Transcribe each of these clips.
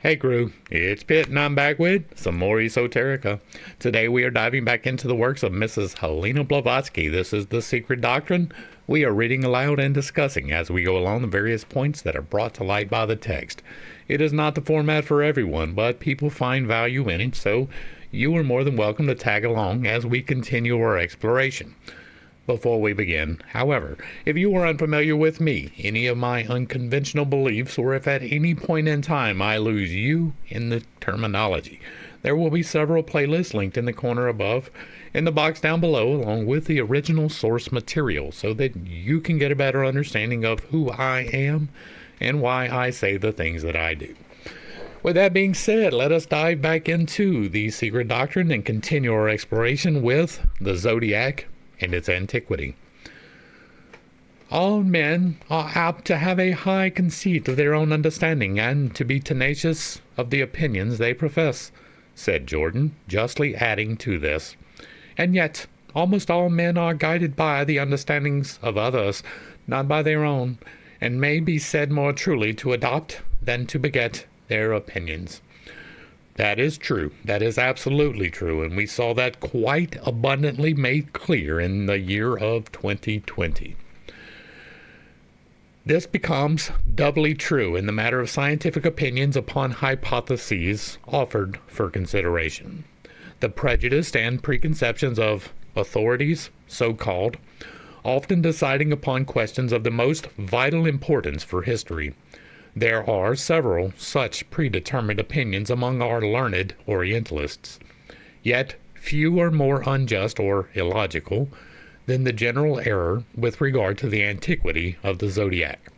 Hey crew, it's Pitt and I'm back with some more Esoterica. Today we are diving back into the works of Mrs. Helena Blavatsky. This is The Secret Doctrine. We are reading aloud and discussing as we go along the various points that are brought to light by the text. It is not the format for everyone, but people find value in it, so you are more than welcome to tag along as we continue our exploration. Before we begin, however, if you are unfamiliar with me, any of my unconventional beliefs, or if at any point in time I lose you in the terminology, there will be several playlists linked in the corner above, in the box down below, along with the original source material, so that you can get a better understanding of who I am and why I say the things that I do. With that being said, let us dive back into the Secret Doctrine and continue our exploration with the Zodiac and its antiquity. All men are apt to have a high conceit of their own understanding and to be tenacious of the opinions they profess, said Jordan, justly adding to this. And yet, almost all men are guided by the understandings of others, not by their own, and may be said more truly to adopt than to beget their opinions. That is true. That is absolutely true, and we saw that quite abundantly made clear in the year of 2020. This becomes doubly true in the matter of scientific opinions upon hypotheses offered for consideration. The prejudice and preconceptions of authorities, so-called, often deciding upon questions of the most vital importance for history. There are several such predetermined opinions among our learned Orientalists. Yet few are more unjust or illogical than the general error with regard to the antiquity of the Zodiac.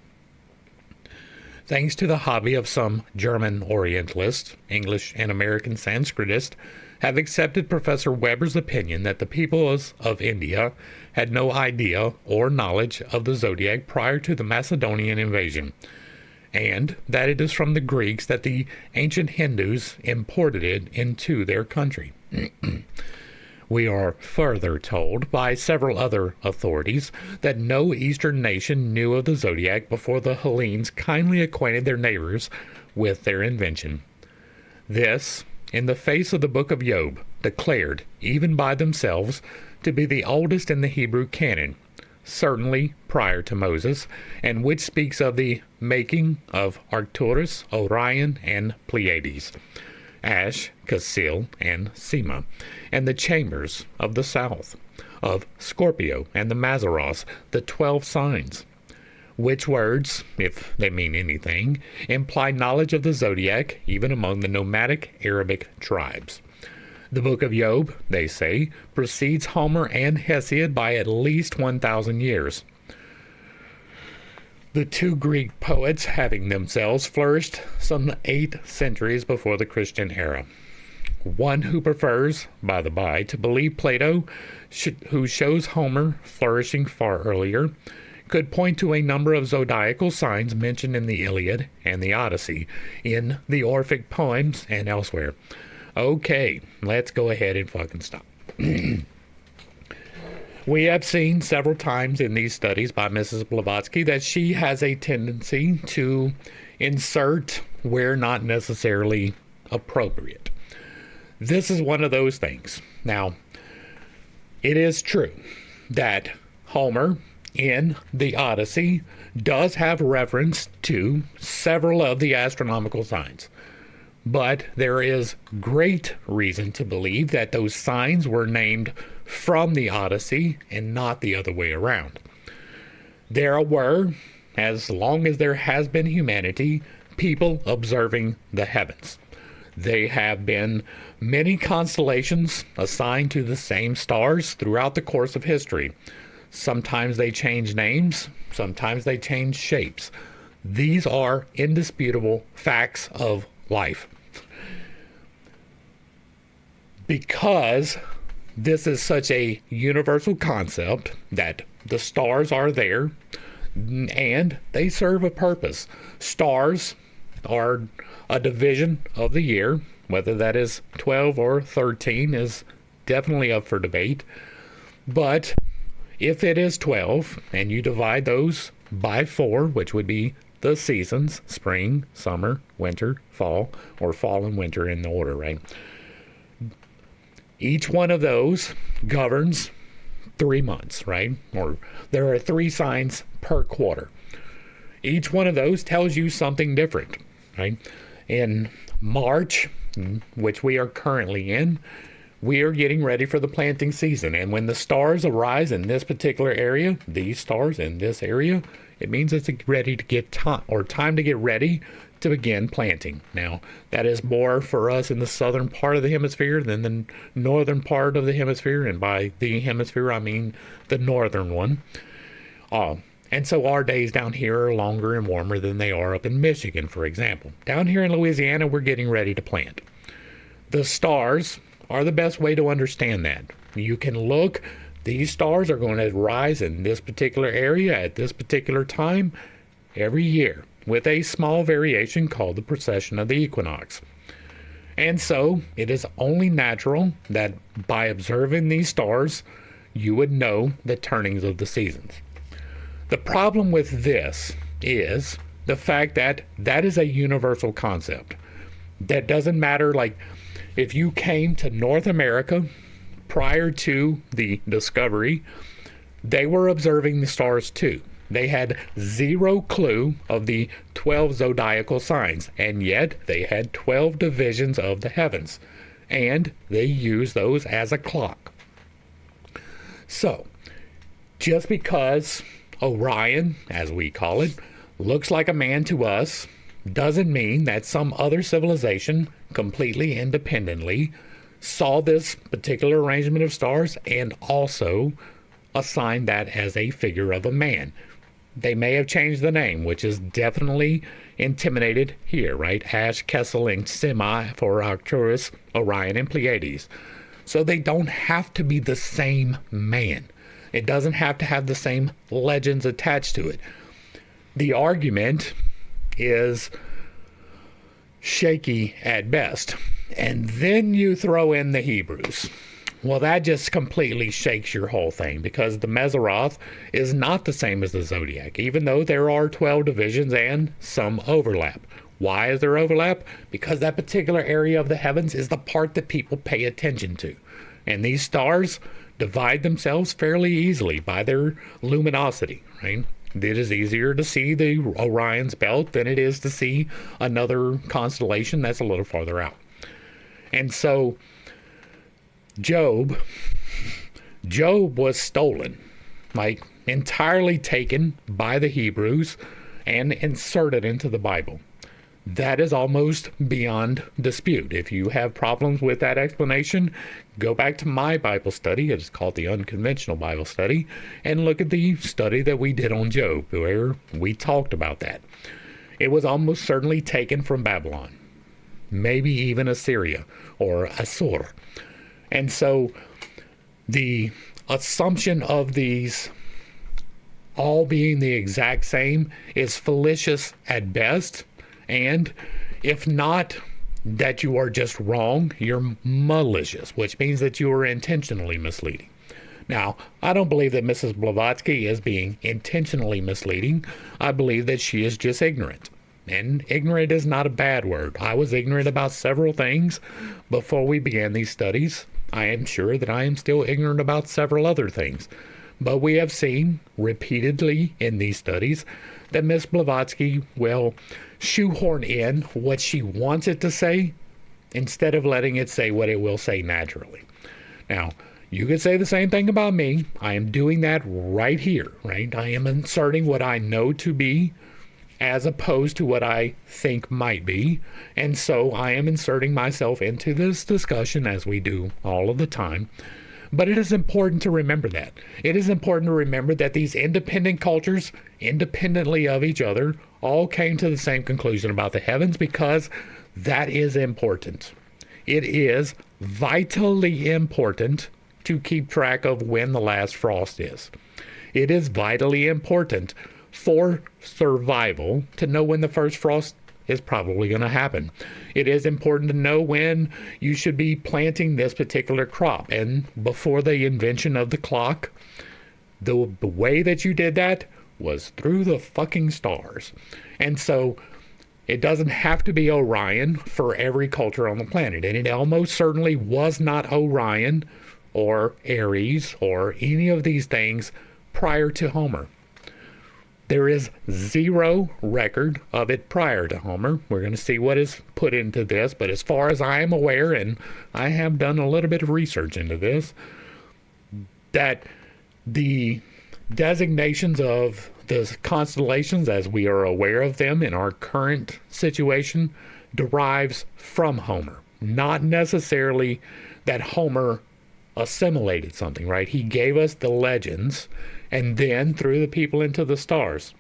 Thanks to the hobby of some German Orientalists, English and American Sanskritists have accepted Professor Weber's opinion that the peoples of India had no idea or knowledge of the Zodiac prior to the Macedonian invasion, and that it is from the Greeks that the ancient Hindus imported it into their country. We are further told by several other authorities that no Eastern nation knew of the Zodiac before the Hellenes kindly acquainted their neighbors with their invention. This, in the face of the book of Job, declared, even by themselves, to be the oldest in the Hebrew canon, certainly prior to Moses, and which speaks of the making of Arcturus, Orion, and Pleiades, Ash, Casil, and Sema, and the chambers of the south, of Scorpio and the Mazaros, the 12 signs, which words, if they mean anything, imply knowledge of the Zodiac even among the nomadic Arabic tribes. The book of Job, they say, precedes Homer and Hesiod by at least 1,000 years. The two Greek poets having themselves flourished some 8 centuries before the Christian era. One who prefers, by the by, to believe Plato, who shows Homer flourishing far earlier, could point to a number of zodiacal signs mentioned in the Iliad and the Odyssey, in the Orphic poems, and elsewhere. Okay, let's go ahead and fucking stop. We have seen several times in these studies by Mrs. Blavatsky that she has a tendency to insert where not necessarily appropriate. This is one of those things. Now, it is true that Homer in the Odyssey does have reference to several of the astronomical signs. But there is great reason to believe that those signs were named from the Odyssey and not the other way around. There were, as long as there has been humanity, people observing the heavens. There have been many constellations assigned to the same stars throughout the course of history. Sometimes they change names, sometimes they change shapes. These are indisputable facts of life. Because this is such a universal concept that the stars are there and they serve a purpose. Stars are a division of the year, whether that is 12 or 13 is definitely up for debate. But if it is 12 and you divide those by 4, which would be the seasons, spring, summer, winter, fall, or fall and winter in the order, right? Each one of those governs 3 months, right? Or there are 3 signs per quarter. Each one of those tells you something different, right? In March, which we are currently in, we are getting ready for the planting season. And when the stars arise in this particular area, these stars in this area, it means it's ready to get time to get ready to begin planting. Now, that is more for us in the southern part of the hemisphere than the northern part of the hemisphere. And by the hemisphere, I mean the northern one. And so our days down here are longer and warmer than they are up in Michigan, for example. Down here in Louisiana, we're getting ready to plant. The stars are the best way to understand that. You can look, these stars are going to rise in this particular area at this particular time every year, with a small variation called the precession of the equinox. And so it is only natural that by observing these stars, you would know the turnings of the seasons. The problem with this is the fact that that is a universal concept. That doesn't matter, like if you came to North America prior to the discovery, they were observing the stars too. They had zero clue of the 12 zodiacal signs, and yet they had 12 divisions of the heavens, and they used those as a clock. So, just because Orion, as we call it, looks like a man to us, doesn't mean that some other civilization, completely independently, saw this particular arrangement of stars and also assigned that as a figure of a man. They may have changed the name, which is definitely intimidated here, right? Ash, Kessel, and Semi for Arcturus, Orion, and Pleiades. So they don't have to be the same man. It doesn't have to have the same legends attached to it. The argument is shaky at best. And then you throw in the Hebrews. Well, that just completely shakes your whole thing, because the Mazzaroth is not the same as the Zodiac, even though there are 12 divisions and some overlap. Why is there overlap? Because that particular area of the heavens is the part that people pay attention to. And these stars divide themselves fairly easily by their luminosity, right? It is easier to see the Orion's belt than it is to see another constellation that's a little farther out. And so Job was stolen, like entirely taken by the Hebrews and inserted into the Bible. That is almost beyond dispute. If you have problems with that explanation, go back to my Bible study. It's called the Unconventional Bible Study, and look at the study that we did on Job, where we talked about that. It was almost certainly taken from Babylon, maybe even Assyria or Assur. And so the assumption of these all being the exact same is fallacious at best. And if not that you are just wrong, you're malicious, which means that you are intentionally misleading. Now, I don't believe that Mrs. Blavatsky is being intentionally misleading. I believe that she is just ignorant. And ignorant is not a bad word. I was ignorant about several things before we began these studies. I am sure that I am still ignorant about several other things. But we have seen repeatedly in these studies that Miss Blavatsky will shoehorn in what she wants it to say instead of letting it say what it will say naturally. Now, you could say the same thing about me. I am doing that right here, right? I am inserting what I know to be as opposed to what I think might be. And so I am inserting myself into this discussion as we do all of the time. But it is important to remember that. It is important to remember that these independent cultures, independently of each other, all came to the same conclusion about the heavens, because that is important. It is vitally important to keep track of when the last frost is. It is vitally important for survival to know when the first frost is probably going to happen. It is important to know when you should be planting this particular crop. And before the invention of the clock, the way that you did that was through the fucking stars. And so it doesn't have to be Orion for every culture on the planet. And it almost certainly was not Orion or Aries or any of these things prior to Homer. There is zero record of it prior to Homer. We're going to see what is put into this, but as far as I am aware, and I have done a little bit of research into this, that the designations of the constellations as we are aware of them in our current situation derives from Homer. Not necessarily that Homer assimilated something, right? He gave us the legends and then threw the people into the stars.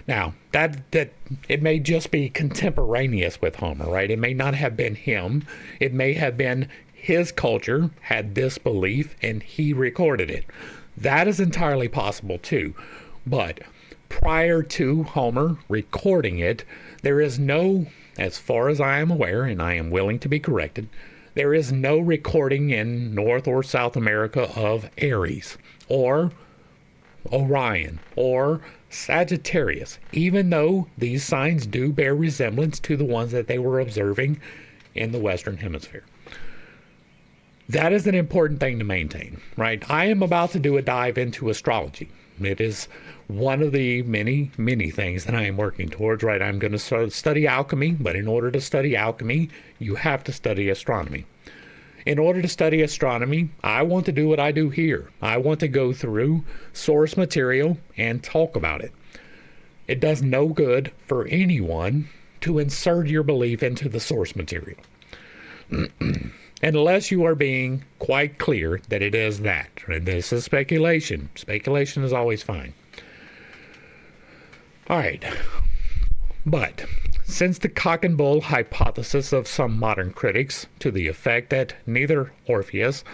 Now, that it may just be contemporaneous with Homer, right? It may not have been him. It may have been his culture had this belief and he recorded it. That is entirely possible too. But prior to Homer recording it, there is no, as far as I am aware, and I am willing to be corrected, there is no recording in North or South America of Aries or Orion or Sagittarius, even though these signs do bear resemblance to the ones that they were observing in the Western Hemisphere. That is an important thing to maintain, right? I am about to do a dive into astrology. It is one of the many, many things that I am working towards, right? I'm going to study alchemy, but in order to study alchemy, you have to study astronomy. In order to study astronomy, I want to do what I do here. I want to go through source material and talk about it. It does no good for anyone to insert your belief into the source material. Unless you are being quite clear that it is that. And this is speculation. Speculation is always fine. All right. But since the cock and bull hypothesis of some modern critics to the effect that neither Orpheus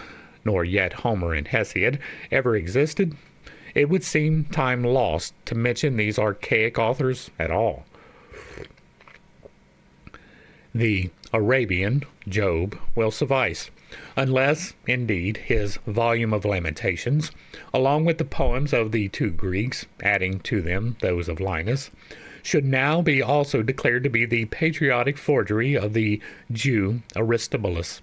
nor yet Homer and Hesiod ever existed, it would seem time lost to mention these archaic authors at all. The Arabian Job will suffice, unless, indeed, his volume of Lamentations, along with the poems of the two Greeks, adding to them those of Linus, should now be also declared to be the patriotic forgery of the Jew Aristobulus.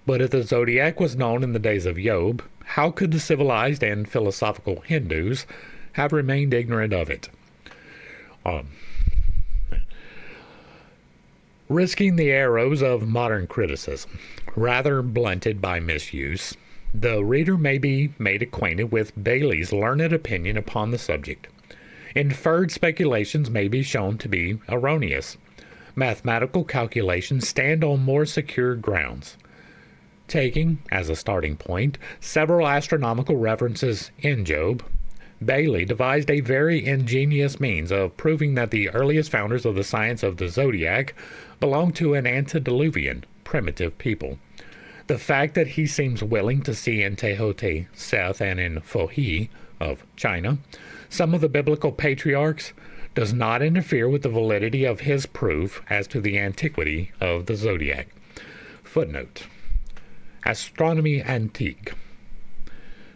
But if the Zodiac was known in the days of Job, how could the civilized and philosophical Hindus have remained ignorant of it? Risking the arrows of modern criticism, rather blunted by misuse, the reader may be made acquainted with Bailey's learned opinion upon the subject. Inferred speculations may be shown to be erroneous. Mathematical calculations stand on more secure grounds. Taking, as a starting point, several astronomical references in Job, Bailey devised a very ingenious means of proving that the earliest founders of the science of the zodiac belonged to an antediluvian, primitive people. The fact that he seems willing to see in Tehote, Seth, and in Fohi of China some of the biblical patriarchs does not interfere with the validity of his proof as to the antiquity of the zodiac. Footnote: Astronomie Antique.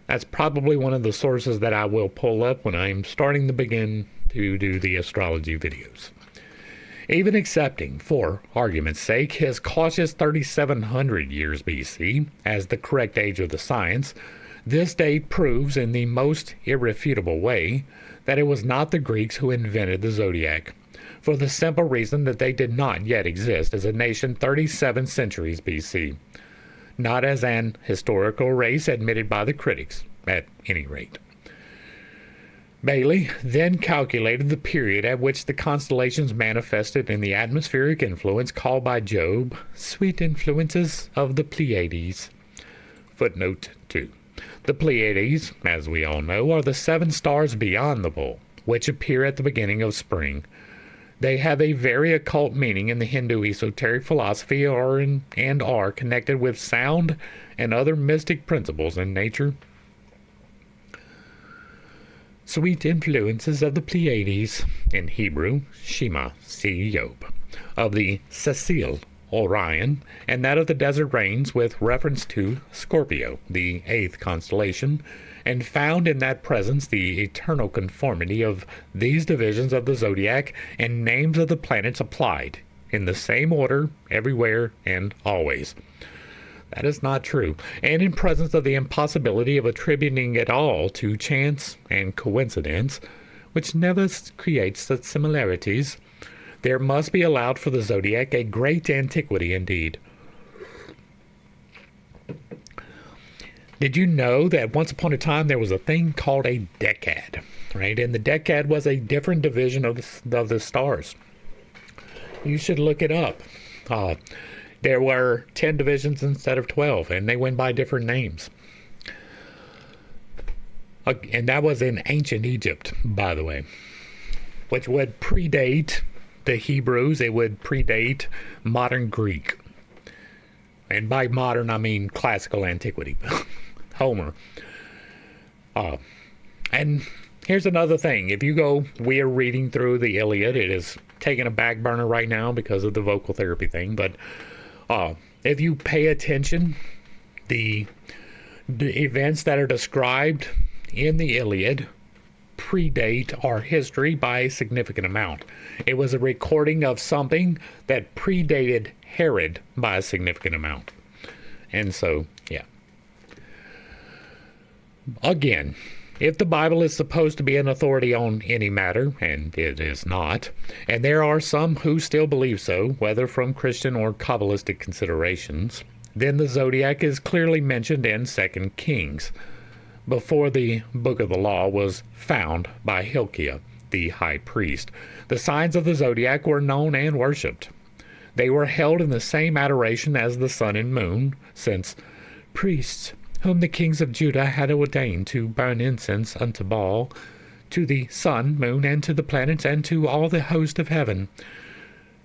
That's probably one of the sources that I will pull up when I'm starting to begin to do the astrology videos. Even accepting, for argument's sake, his cautious 3,700 years BC as the correct age of the science, this date proves in the most irrefutable way that it was not the Greeks who invented the zodiac, for the simple reason that they did not yet exist as a nation 37 centuries BC. Not as an historical race admitted by the critics, at any rate. Bailey then calculated the period at which the constellations manifested in the atmospheric influence called by Job sweet influences of the Pleiades. Footnote 2. The Pleiades, as we all know, are the 7 stars beyond the bull, which appear at the beginning of spring. They have a very occult meaning in the Hindu esoteric philosophy and are connected with sound and other mystic principles in nature. Sweet influences of the Pleiades, in Hebrew, Shema, see Job, of the Cecile, Orion, and that of the desert rains with reference to Scorpio, the 8th constellation, and found in that presence the eternal conformity of these divisions of the zodiac and names of the planets applied in the same order everywhere and always. That is not true, and in presence of the impossibility of attributing it all to chance and coincidence, which never creates such similarities, there must be allowed for the zodiac a great antiquity indeed. Did you know that once upon a time there was a thing called a decad, right? And the decad was a different division of the stars. You should look it up. There were 10 divisions instead of 12, and they went by different names. And that was in ancient Egypt, by the way, which would predate the Hebrews. It would predate modern Greek. And by modern, I mean classical antiquity. Homer. And here's another thing. If you go, we are reading through the Iliad. It is taking a back burner right now because of the vocal therapy thing. But if you pay attention, the events that are described in the Iliad predate our history by a significant amount. It was a recording of something that predated Herod by a significant amount. And so, yeah. Again, if the Bible is supposed to be an authority on any matter, and it is not, and there are some who still believe so, whether from Christian or Kabbalistic considerations, then the zodiac is clearly mentioned in 2 Kings, before the book of the law was found by Hilkiah, the high priest. The signs of the zodiac were known and worshipped. They were held in the same adoration as the sun and moon, since priests, whom the kings of Judah had ordained to burn incense unto Baal, to the sun, moon, and to the planets, and to all the host of heaven,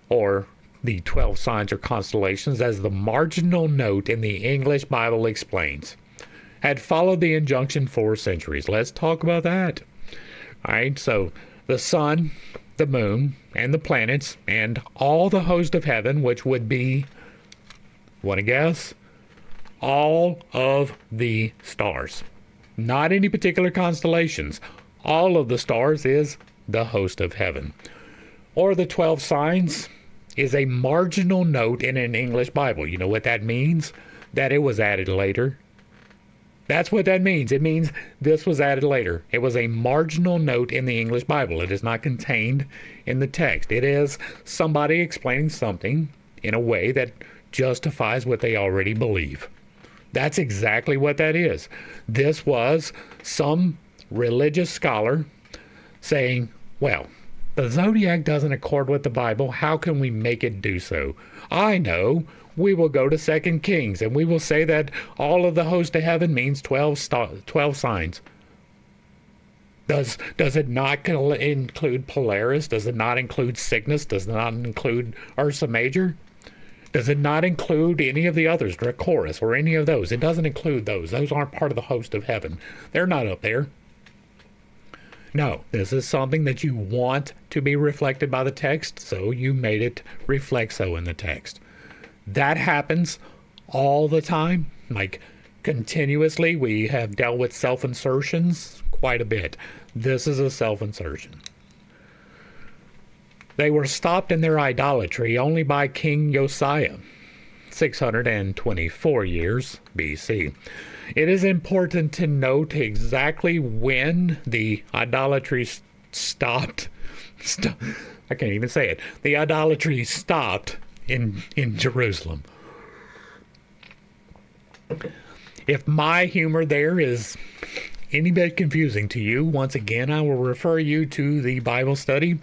or the 12 signs or constellations, as the marginal note in the English Bible explains, had followed the injunction for centuries. Let's talk about that. All right, so the sun, the moon, and the planets, and all the host of heaven, which would be, want to guess? All of the stars. Not any particular constellations. All of the stars is the host of heaven. Or the 12 signs is a marginal note in an English Bible. You know what that means? That it was added later. That's what that means. It means this was added later. It was a marginal note in the English Bible. It is not contained in the text. It is somebody explaining something in a way that justifies what they already believe. That's exactly what that is. This was some religious scholar saying, well, the zodiac doesn't accord with the Bible. How can we make it do so? I know. We will go to 2 Kings, and we will say that all of the host of heaven means 12 signs. Does it not include Polaris? Does it not include Cygnus? Does it not include Ursa Major? Does it not include any of the others, Dracoris, or any of those? It doesn't include those. Those aren't part of the host of heaven. They're not up there. No, this is something that you want to be reflected by the text, so you made it reflect so in the text. That happens all the time, like continuously. We have dealt with self-insertions quite a bit. This is a self-insertion. They were stopped in their idolatry only by King Josiah, 624 years BC. It is important to note exactly when the idolatry stopped. I can't even say it. The idolatry stopped in Jerusalem. If my humor there is any bit confusing to you, once again, I will refer you to the Bible study,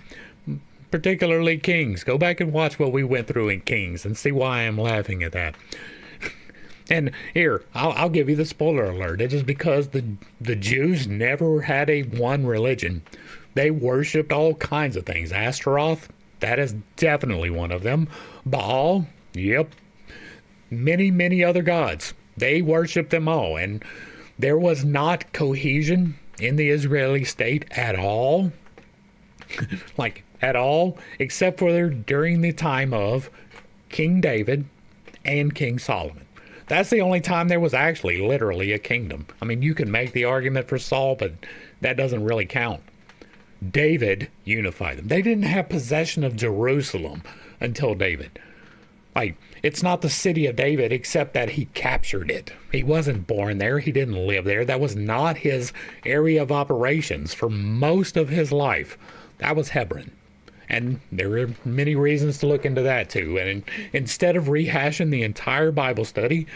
particularly Kings. Go back and watch what we went through in Kings and see why I'm laughing at that. And here, I'll give you the spoiler alert. It is because the Jews never had a one religion. They worshipped all kinds of things. Astaroth, that is definitely one of them. Baal, yep. Many, many other gods. They worshipped them all. And there was not cohesion in the Israeli state at all. Like, at all. Except for during the time of King David and King Solomon. That's the only time there was actually literally a kingdom. I mean, you can make the argument for Saul, but that doesn't really count. David unified them. They didn't have possession of Jerusalem until David. Like, it's not the city of David, except that he captured it. He wasn't born there. He didn't live there. That was not his area of operations for most of his life. That was Hebron. And there are many reasons to look into that too. And instead of rehashing the entire Bible study,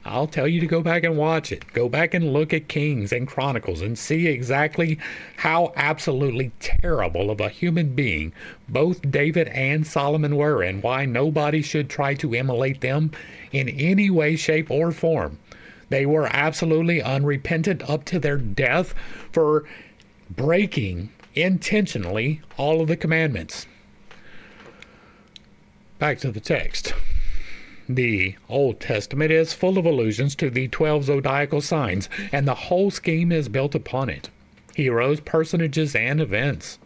I'll tell you to go back and watch it. Go back and look at Kings and Chronicles and see exactly how absolutely terrible of a human being both David and Solomon were, and why nobody should try to emulate them in any way, shape, or form. They were absolutely unrepentant up to their death for breaking intentionally all of the commandments. Back to the text. The Old Testament is full of allusions to the 12 zodiacal signs, and the whole scheme is built upon it. Heroes, personages, and events.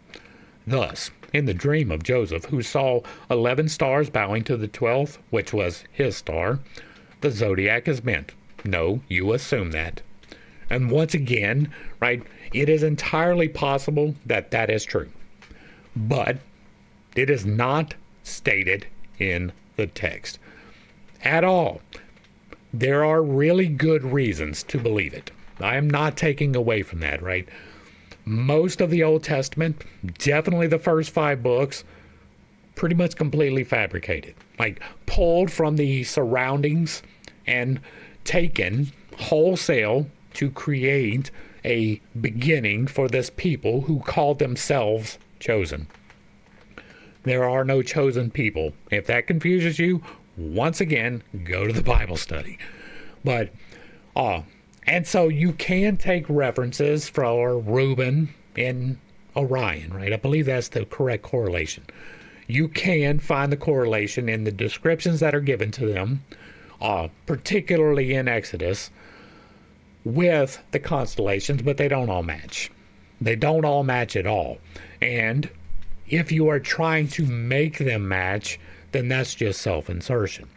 Thus, in the dream of Joseph, who saw 11 stars bowing to the 12th, which was his star, the zodiac is meant. No, you assume that. And once again, right, it is entirely possible that that is true. But it is not stated in the text at all. There are really good reasons to believe it. I am not taking away from that, right? Most of the Old Testament, definitely the first 5 books, pretty much completely fabricated. Like, pulled from the surroundings and taken wholesale to create a beginning for this people who called themselves chosen. There are no chosen people. If that confuses you, once again, go to the Bible study. But, and so you can take references for Reuben and Orion, right? I believe that's the correct correlation. You can find the correlation in the descriptions that are given to them, particularly in Exodus, with the constellations, but they don't all match. They don't all match at all. And if you are trying to make them match, then that's just self-insertion.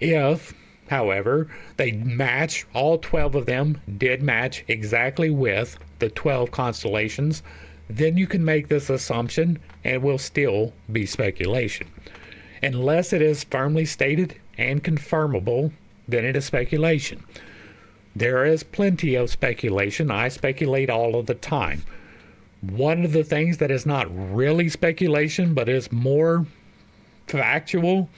If, however, they match, all 12 of them did match exactly with the 12 constellations, then you can make this assumption and it will still be speculation. Unless it is firmly stated and confirmable, then it is speculation. There is plenty of speculation. I speculate all of the time. One of the things that is not really speculation, but is more factual,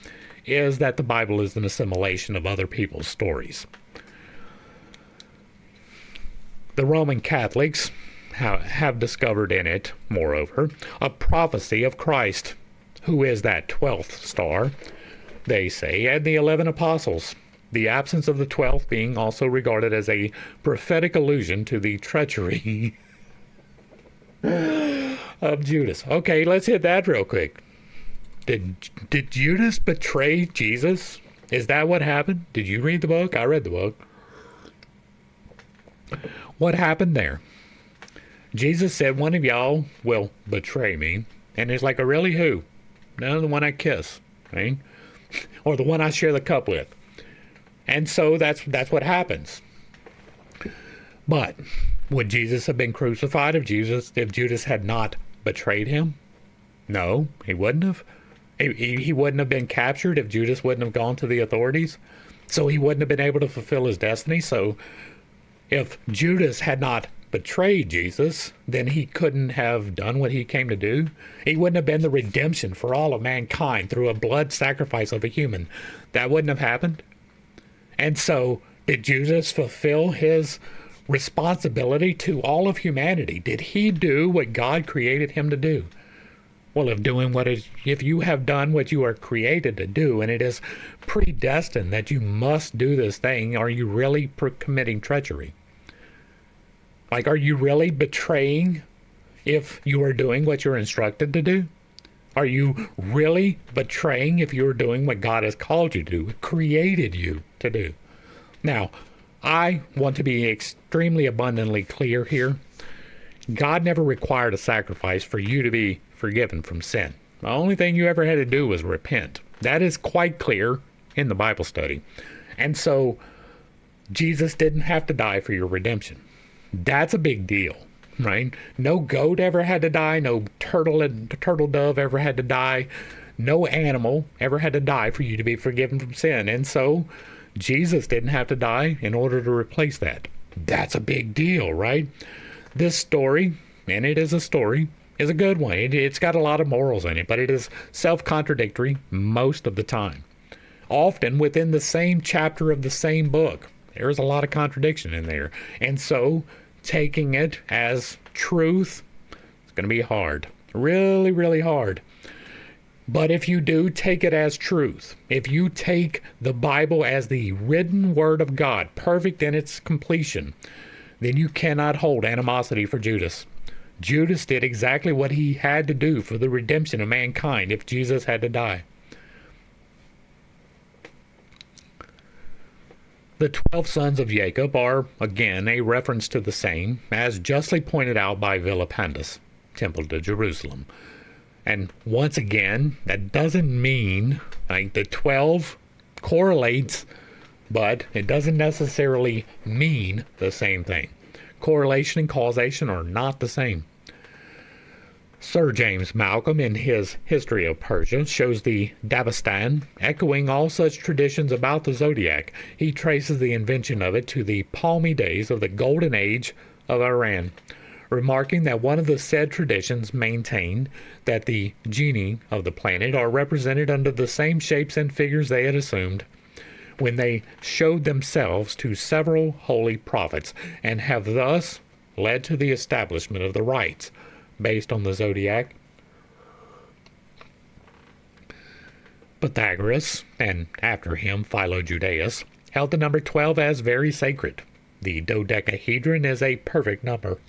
is that the Bible is an assimilation of other people's stories. The Roman Catholics have discovered in it, moreover, a prophecy of Christ, who is that 12th star, they say, and the 11 apostles. The absence of the 12th being also regarded as a prophetic allusion to the treachery of Judas. Okay, let's hit that real quick. Did Judas betray Jesus? Is that what happened? Did you read the book? I read the book. What happened there? Jesus said, one of y'all will betray me. And it's like, really, who? No, the one I kiss, right? Or the one I share the cup with. And so that's what happens. But would Jesus have been crucified if Judas had not betrayed him? No, he wouldn't have. He wouldn't have been captured if Judas wouldn't have gone to the authorities. So he wouldn't have been able to fulfill his destiny. So if Judas had not betrayed Jesus, then he couldn't have done what he came to do. He wouldn't have been the redemption for all of mankind through a blood sacrifice of a human. That wouldn't have happened. And so, did Judas fulfill his responsibility to all of humanity? Did he do what God created him to do? Well, if you have done what you are created to do, and it is predestined that you must do this thing, are you really committing treachery? Like, are you really betraying if you are doing what you're instructed to do? Are you really betraying if you're doing what God has called you to do, created you to do? Now, I want to be extremely abundantly clear here. God never required a sacrifice for you to be forgiven from sin. The only thing you ever had to do was repent. That is quite clear in the Bible study. And so, Jesus didn't have to die for your redemption. That's a big deal, right? No goat ever had to die. No turtle dove ever had to die. No animal ever had to die for you to be forgiven from sin. And so Jesus didn't have to die in order to replace that. That's a big deal, right? This story, and it is a story, is a good one. It's got a lot of morals in it, but it is self-contradictory most of the time. Often within the same chapter of the same book, there's a lot of contradiction in there. And so taking it as truth, it's going to be hard. Really, really hard. But if you do take it as truth, if you take the Bible as the written word of God, perfect in its completion, then you cannot hold animosity for Judas. Judas did exactly what he had to do for the redemption of mankind if Jesus had to die. The 12 sons of Jacob are, again, a reference to the same, as justly pointed out by Vilipendus, Temple to Jerusalem. And once again, that doesn't mean, like, the 12 correlates, but it doesn't necessarily mean the same thing. Correlation and causation are not the same. Sir James Malcolm, in his History of Persia, shows the Dabistan, echoing all such traditions about the zodiac. He traces the invention of it to the palmy days of the golden age of Iran, remarking that one of the said traditions maintained that the genii of the planet are represented under the same shapes and figures they had assumed when they showed themselves to several holy prophets, and have thus led to the establishment of the rites based on the zodiac. Pythagoras, and after him Philo-Judaeus, held the number 12 as very sacred. The dodecahedron is a perfect number.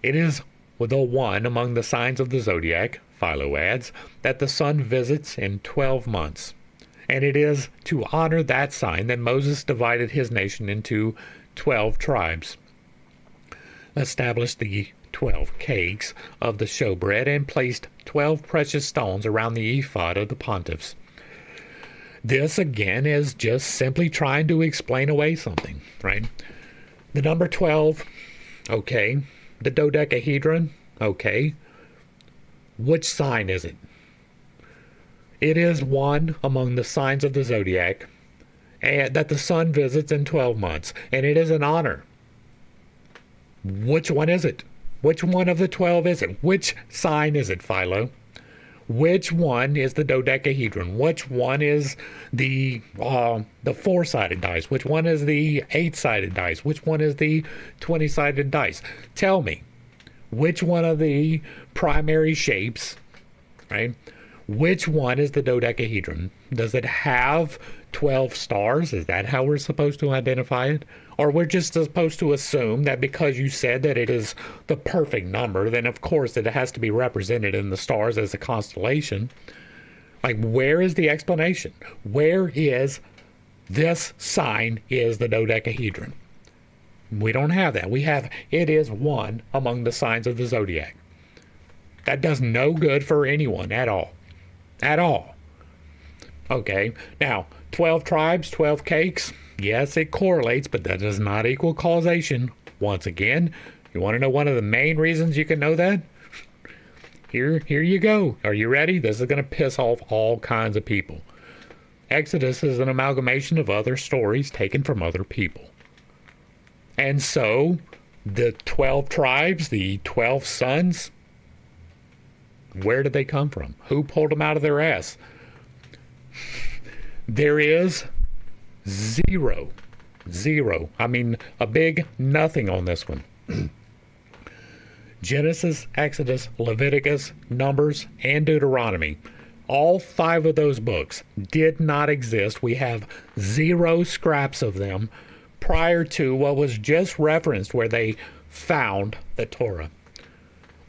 It is the one among the signs of the zodiac, Philo adds, that the sun visits in 12 months. And it is to honor that sign that Moses divided his nation into 12 tribes, established the 12 cakes of the showbread, and placed 12 precious stones around the ephod of the pontiffs. This, again, is just simply trying to explain away something, right? The number 12, okay. The dodecahedron, okay. Which sign is it? It is one among the signs of the zodiac, and that the sun visits in 12 months, and it is an honor. Which one is it? Which one of the 12 is it? Which sign is it, Philo? Which one is the dodecahedron? Which one is the 4-sided dice? Which one is the 8-sided dice? Which one is the 20-sided dice? Tell me, which one of the primary shapes, right? Which one is the dodecahedron? Does it have 12 stars? Is that how we're supposed to identify it? Or we're just supposed to assume that because you said that it is the perfect number, then of course it has to be represented in the stars as a constellation. Like, where is the explanation? Where is this sign is the dodecahedron? We don't have that. We have it is one among the signs of the zodiac. That does no good for anyone at all. At all. Okay, now 12 tribes, 12 cakes. Yes, it correlates, but that does not equal causation. Once again, you want to know one of the main reasons you can know that? Here you go. Are you ready? This is going to piss off all kinds of people. Exodus is an amalgamation of other stories taken from other people. And so, the 12 tribes, the 12 sons, where did they come from? Who pulled them out of their ass? There is zero. I mean, a big nothing on this one. Genesis, Exodus, Leviticus, Numbers, and Deuteronomy. All 5 of those books did not exist. We have 0 scraps of them prior to what was just referenced where they found the Torah.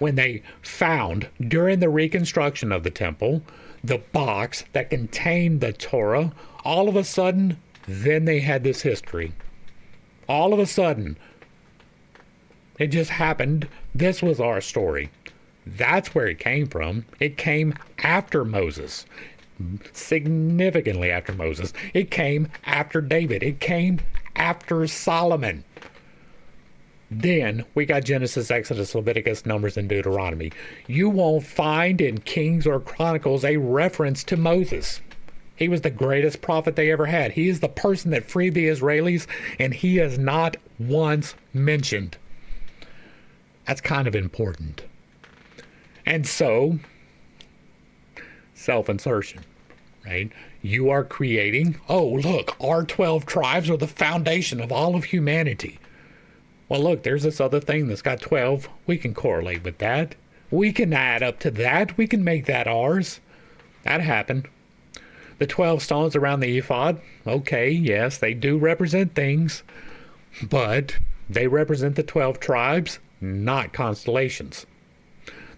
When they found, during the reconstruction of the temple, the box that contained the Torah, all of a sudden, then they had this history. All of a sudden, it just happened. This was our story. That's where it came from. It came after Moses. Significantly after Moses. It came after David. It came after Solomon. Then we got Genesis, Exodus, Leviticus, Numbers, and Deuteronomy. You won't find in Kings or Chronicles a reference to Moses. He was the greatest prophet they ever had. He is the person that freed the Israelis, and he is not once mentioned. That's kind of important. And so, self-insertion, right? You are creating, oh, look, our 12 tribes are the foundation of all of humanity. Well, look, there's this other thing that's got 12. We can correlate with that. We can add up to that. We can make that ours. That happened. The 12 stones around the ephod, okay, yes, they do represent things, but they represent the 12 tribes, not constellations.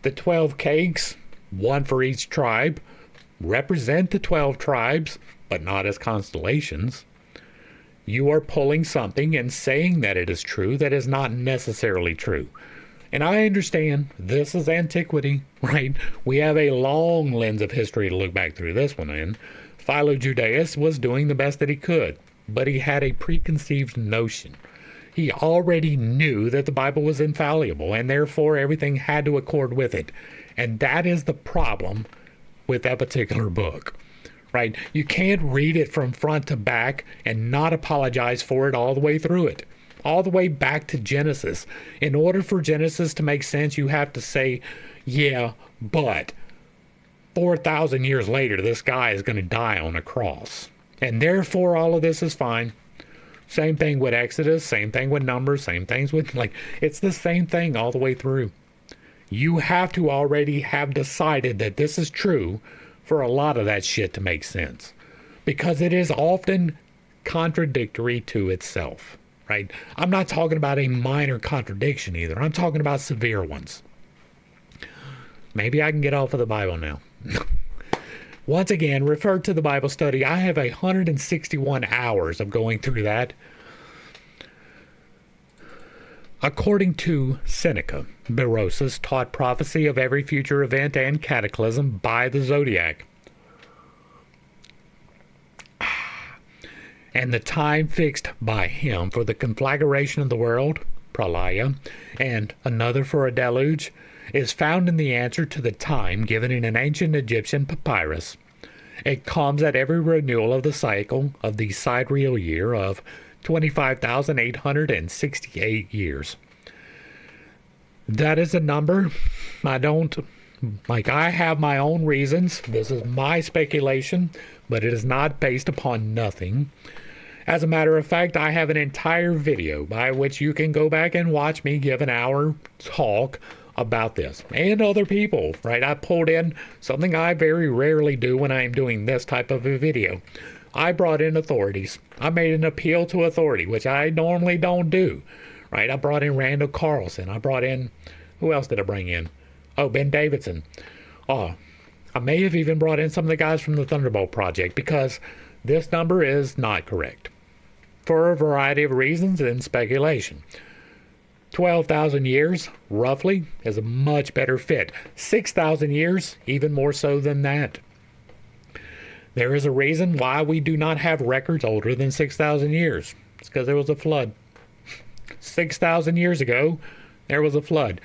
The 12 cakes, one for each tribe, represent the 12 tribes, but not as constellations. You are pulling something and saying that it is true that is not necessarily true. And I understand this is antiquity, right? We have a long lens of history to look back through this one in. Philo-Judaeus was doing the best that he could, but he had a preconceived notion. He already knew that the Bible was infallible, and therefore everything had to accord with it. And that is the problem with that particular book, right? You can't read it from front to back and not apologize for it all the way through it, all the way back to Genesis. In order for Genesis to make sense, you have to say, yeah, but 4,000 years later, this guy is going to die on a cross. And therefore, all of this is fine. Same thing with Exodus, same thing with Numbers, same things with, it's the same thing all the way through. You have to already have decided that this is true for a lot of that shit to make sense. Because it is often contradictory to itself, right? I'm not talking about a minor contradiction either. I'm talking about severe ones. Maybe I can get off of the Bible now. Once again, refer to the Bible study. I have 161 hours of going through that. According to Seneca, Berosus taught prophecy of every future event and cataclysm by the Zodiac. And the time fixed by him for the conflagration of the world, pralaya, and another for a deluge, is found in the answer to the time given in an ancient Egyptian papyrus. It comes at every renewal of the cycle of the sidereal year of 25,868 years. That is a number I have my own reasons. This is my speculation, but it is not based upon nothing. As a matter of fact, I have an entire video by which you can go back and watch me give an hour talk about this and other people, right? I pulled in something I very rarely do when I am doing this type of a video. I brought in authorities. I made an appeal to authority, which I normally don't do, right? I brought in Randall Carlson. I brought in, who else did I bring in? Oh, Ben Davidson. Oh, I may have even brought in some of the guys from the Thunderbolt Project because this number is not correct for a variety of reasons and speculation. 12,000 years, roughly, is a much better fit. 6,000 years, even more so than that. There is a reason why we do not have records older than 6,000 years. It's because there was a flood. 6,000 years ago, there was a flood.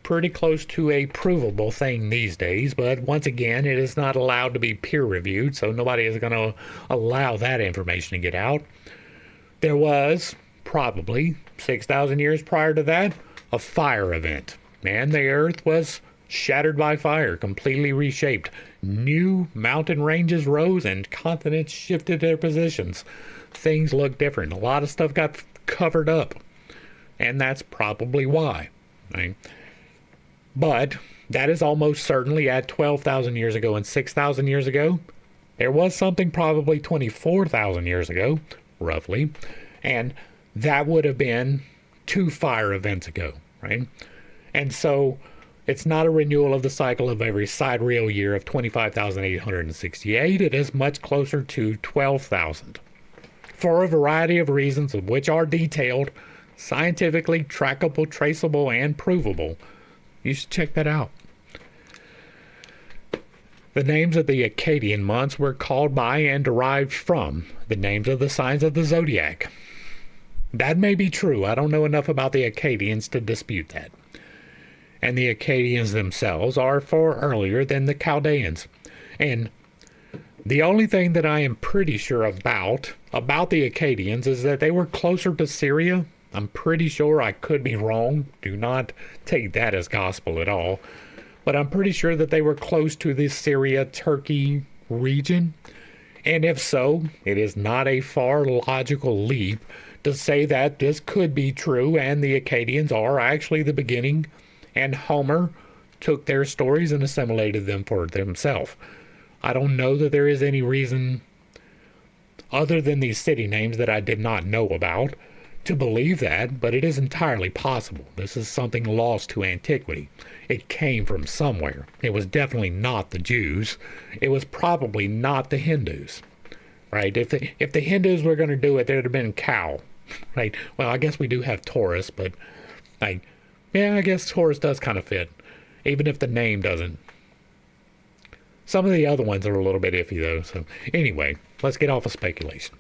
Pretty close to a provable thing these days, but once again, it is not allowed to be peer-reviewed, so nobody is going to allow that information to get out. There was, probably 6,000 years prior to that, a fire event. And the earth was shattered by fire, completely reshaped. New mountain ranges rose and continents shifted their positions. Things looked different. A lot of stuff got covered up. And that's probably why. Right? But that is almost certainly at 12,000 years ago and 6,000 years ago. There was something probably 24,000 years ago, roughly. And that would have been 2 fire events ago, right? And so it's not a renewal of the cycle of every sidereal year of 25,868. It is much closer to 12,000 for a variety of reasons, of which are detailed, scientifically trackable, traceable, and provable. You should check that out. The names of the Akkadian months were called by and derived from the names of the signs of the Zodiac. That may be true. I don't know enough about the Akkadians to dispute that. And the Akkadians themselves are far earlier than the Chaldeans. And the only thing that I am pretty sure about the Akkadians is that they were closer to Syria. I'm pretty sure. I could be wrong. Do not take that as gospel at all. But I'm pretty sure that they were close to the Syria-Turkey region. And if so, it is not a far logical leap to say that this could be true and the Akkadians are actually the beginning, and Homer took their stories and assimilated them for himself. I don't know that there is any reason other than these city names that I did not know about to believe that, but it is entirely possible. This is something lost to antiquity. It came from somewhere. It was definitely not the Jews. It was probably not the Hindus, right? If the Hindus were going to do it, there would have been cow, right? Well, I guess we do have Taurus, but yeah, I guess Taurus does kind of fit, even if the name doesn't. Some of the other ones are a little bit iffy, though. So anyway, let's get off of speculation.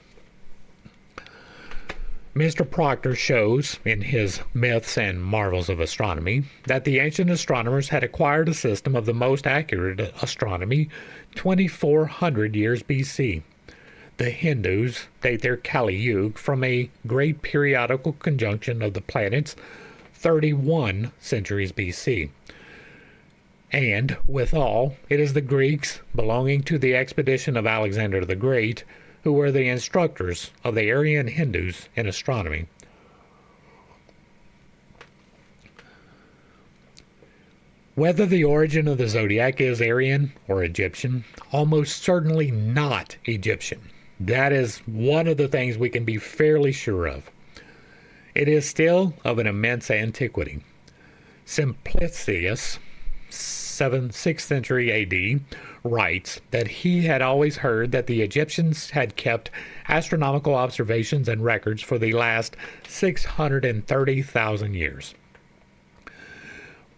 Mr. Proctor shows in his Myths and Marvels of Astronomy that the ancient astronomers had acquired a system of the most accurate astronomy 2,400 years BC. The Hindus date their Kali Yuga from a great periodical conjunction of the planets 31 centuries BC. And, withal, it is the Greeks belonging to the expedition of Alexander the Great who were the instructors of the Aryan Hindus in astronomy. Whether the origin of the zodiac is Aryan or Egyptian, almost certainly not Egyptian. That is one of the things we can be fairly sure of. It is still of an immense antiquity. Simplicius, 6th century AD, writes that he had always heard that the Egyptians had kept astronomical observations and records for the last 630,000 years.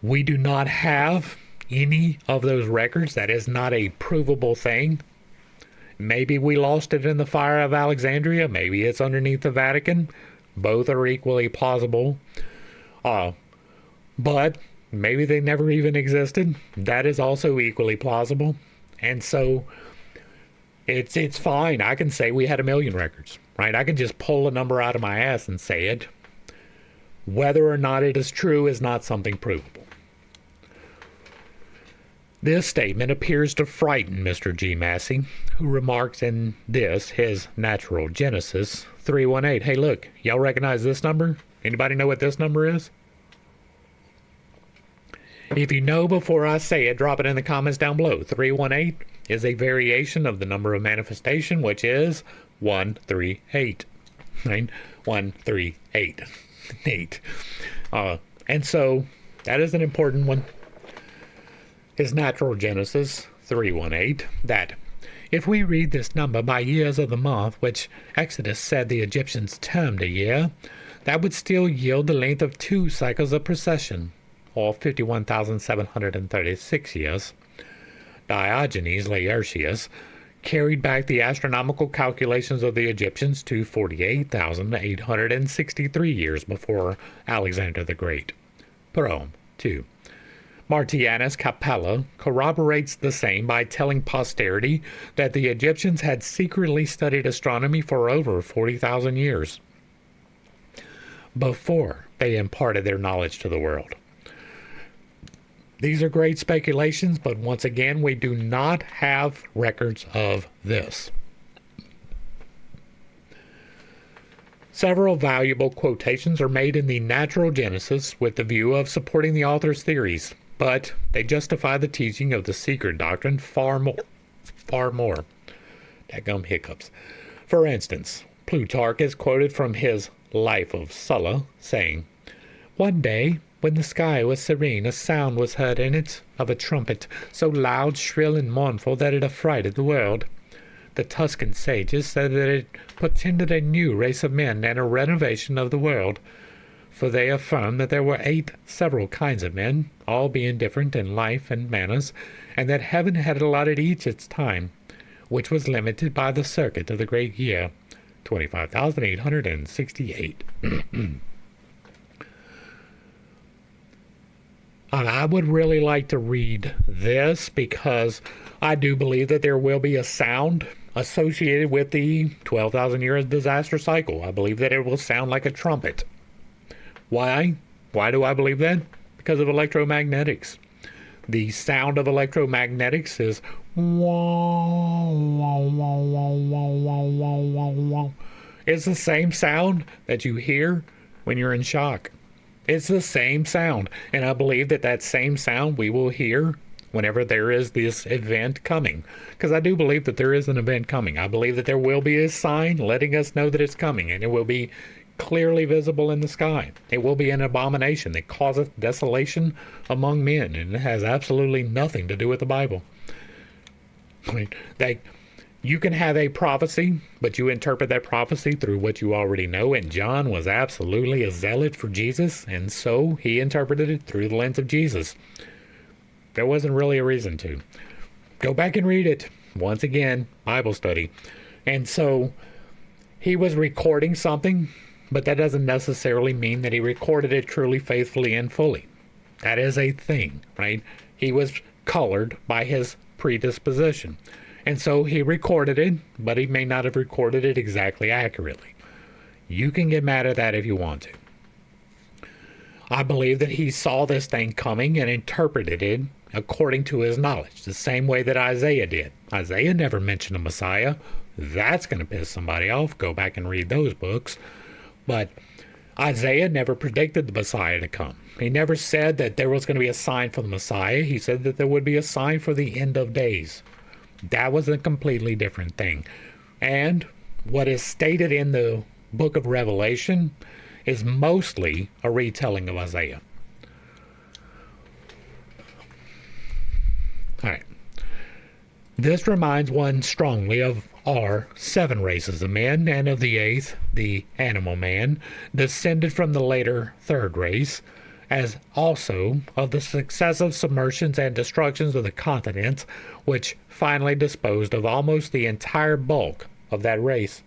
We do not have any of those records. That is not a provable thing. Maybe we lost it in the fire of Alexandria. Maybe it's underneath the Vatican. Both are equally plausible. But maybe they never even existed. That is also equally plausible. And so it's fine. I can say we had 1 million records, right? I can just pull a number out of my ass and say it. Whether or not it is true is not something provable. This statement appears to frighten Mr. G. Massey, who remarks in this, his Natural Genesis 318. Hey, look, y'all recognize this number? Anybody know what this number is? If you know before I say it, drop it in the comments down below. 318 is a variation of the number of manifestation, which is 138. Right? 138. 8. And so that is an important one. His Natural Genesis 318, that if we read this number by years of the month, which Exodus said the Egyptians termed a year, that would still yield the length of 2 cycles of precession, or 51,736 years. Diogenes Laertius carried back the astronomical calculations of the Egyptians to 48,863 years before Alexander the Great. Prom. 2. Martianus Capella corroborates the same by telling posterity that the Egyptians had secretly studied astronomy for over 40,000 years before they imparted their knowledge to the world. These are great speculations, but once again, we do not have records of this. Several valuable quotations are made in the Natural Genesis with the view of supporting the author's theories, but they justify the teaching of the secret doctrine far more. Dadgum hiccups. For instance, Plutarch is quoted from his Life of Sulla, saying, "One day, when the sky was serene, a sound was heard in it of a trumpet, so loud, shrill, and mournful that it affrighted the world. The Tuscan sages said that it portended a new race of men and a renovation of the world, for they affirmed that there were 8 several kinds of men, all being different in life and manners, and that heaven had allotted each its time, which was limited by the circuit of the great year, 25,868. And I would really like to read this because I do believe that there will be a sound associated with the 12,000 year disaster cycle. I believe that it will sound like a trumpet. Why? Why do I believe that? Because of electromagnetics. The sound of electromagnetics is it's the same sound that you hear when you're in shock. It's the same sound. And I believe that that same sound we will hear whenever there is this event coming. Because I do believe that there is an event coming. I believe that there will be a sign letting us know that it's coming. And it will be clearly visible in the sky. It will be an abomination that causeth desolation among men. And it has absolutely nothing to do with the Bible. I mean, you can have a prophecy, but you interpret that prophecy through what you already know. And John was absolutely a zealot for Jesus, and so he interpreted it through the lens of Jesus. There wasn't really a reason to. Go back and read it. Once again, Bible study. And so he was recording something, but that doesn't necessarily mean that he recorded it truly, faithfully, and fully. That is a thing, right? He was colored by his predisposition. And so he recorded it, but he may not have recorded it exactly accurately. You can get mad at that if you want to. I believe that he saw this thing coming and interpreted it according to his knowledge, the same way that Isaiah did. Isaiah never mentioned a Messiah. That's going to piss somebody off. Go back and read those books. But Isaiah never predicted the Messiah to come. He never said that there was going to be a sign for the Messiah. He said that there would be a sign for the end of days. That was a completely different thing. And what is stated in the book of Revelation is mostly a retelling of Isaiah. All right. This reminds one strongly of our 7 races of men, and of the 8th, the animal man, descended from the later 3rd race, as also of the successive submersions and destructions of the continents, which finally disposed of almost the entire bulk of that race.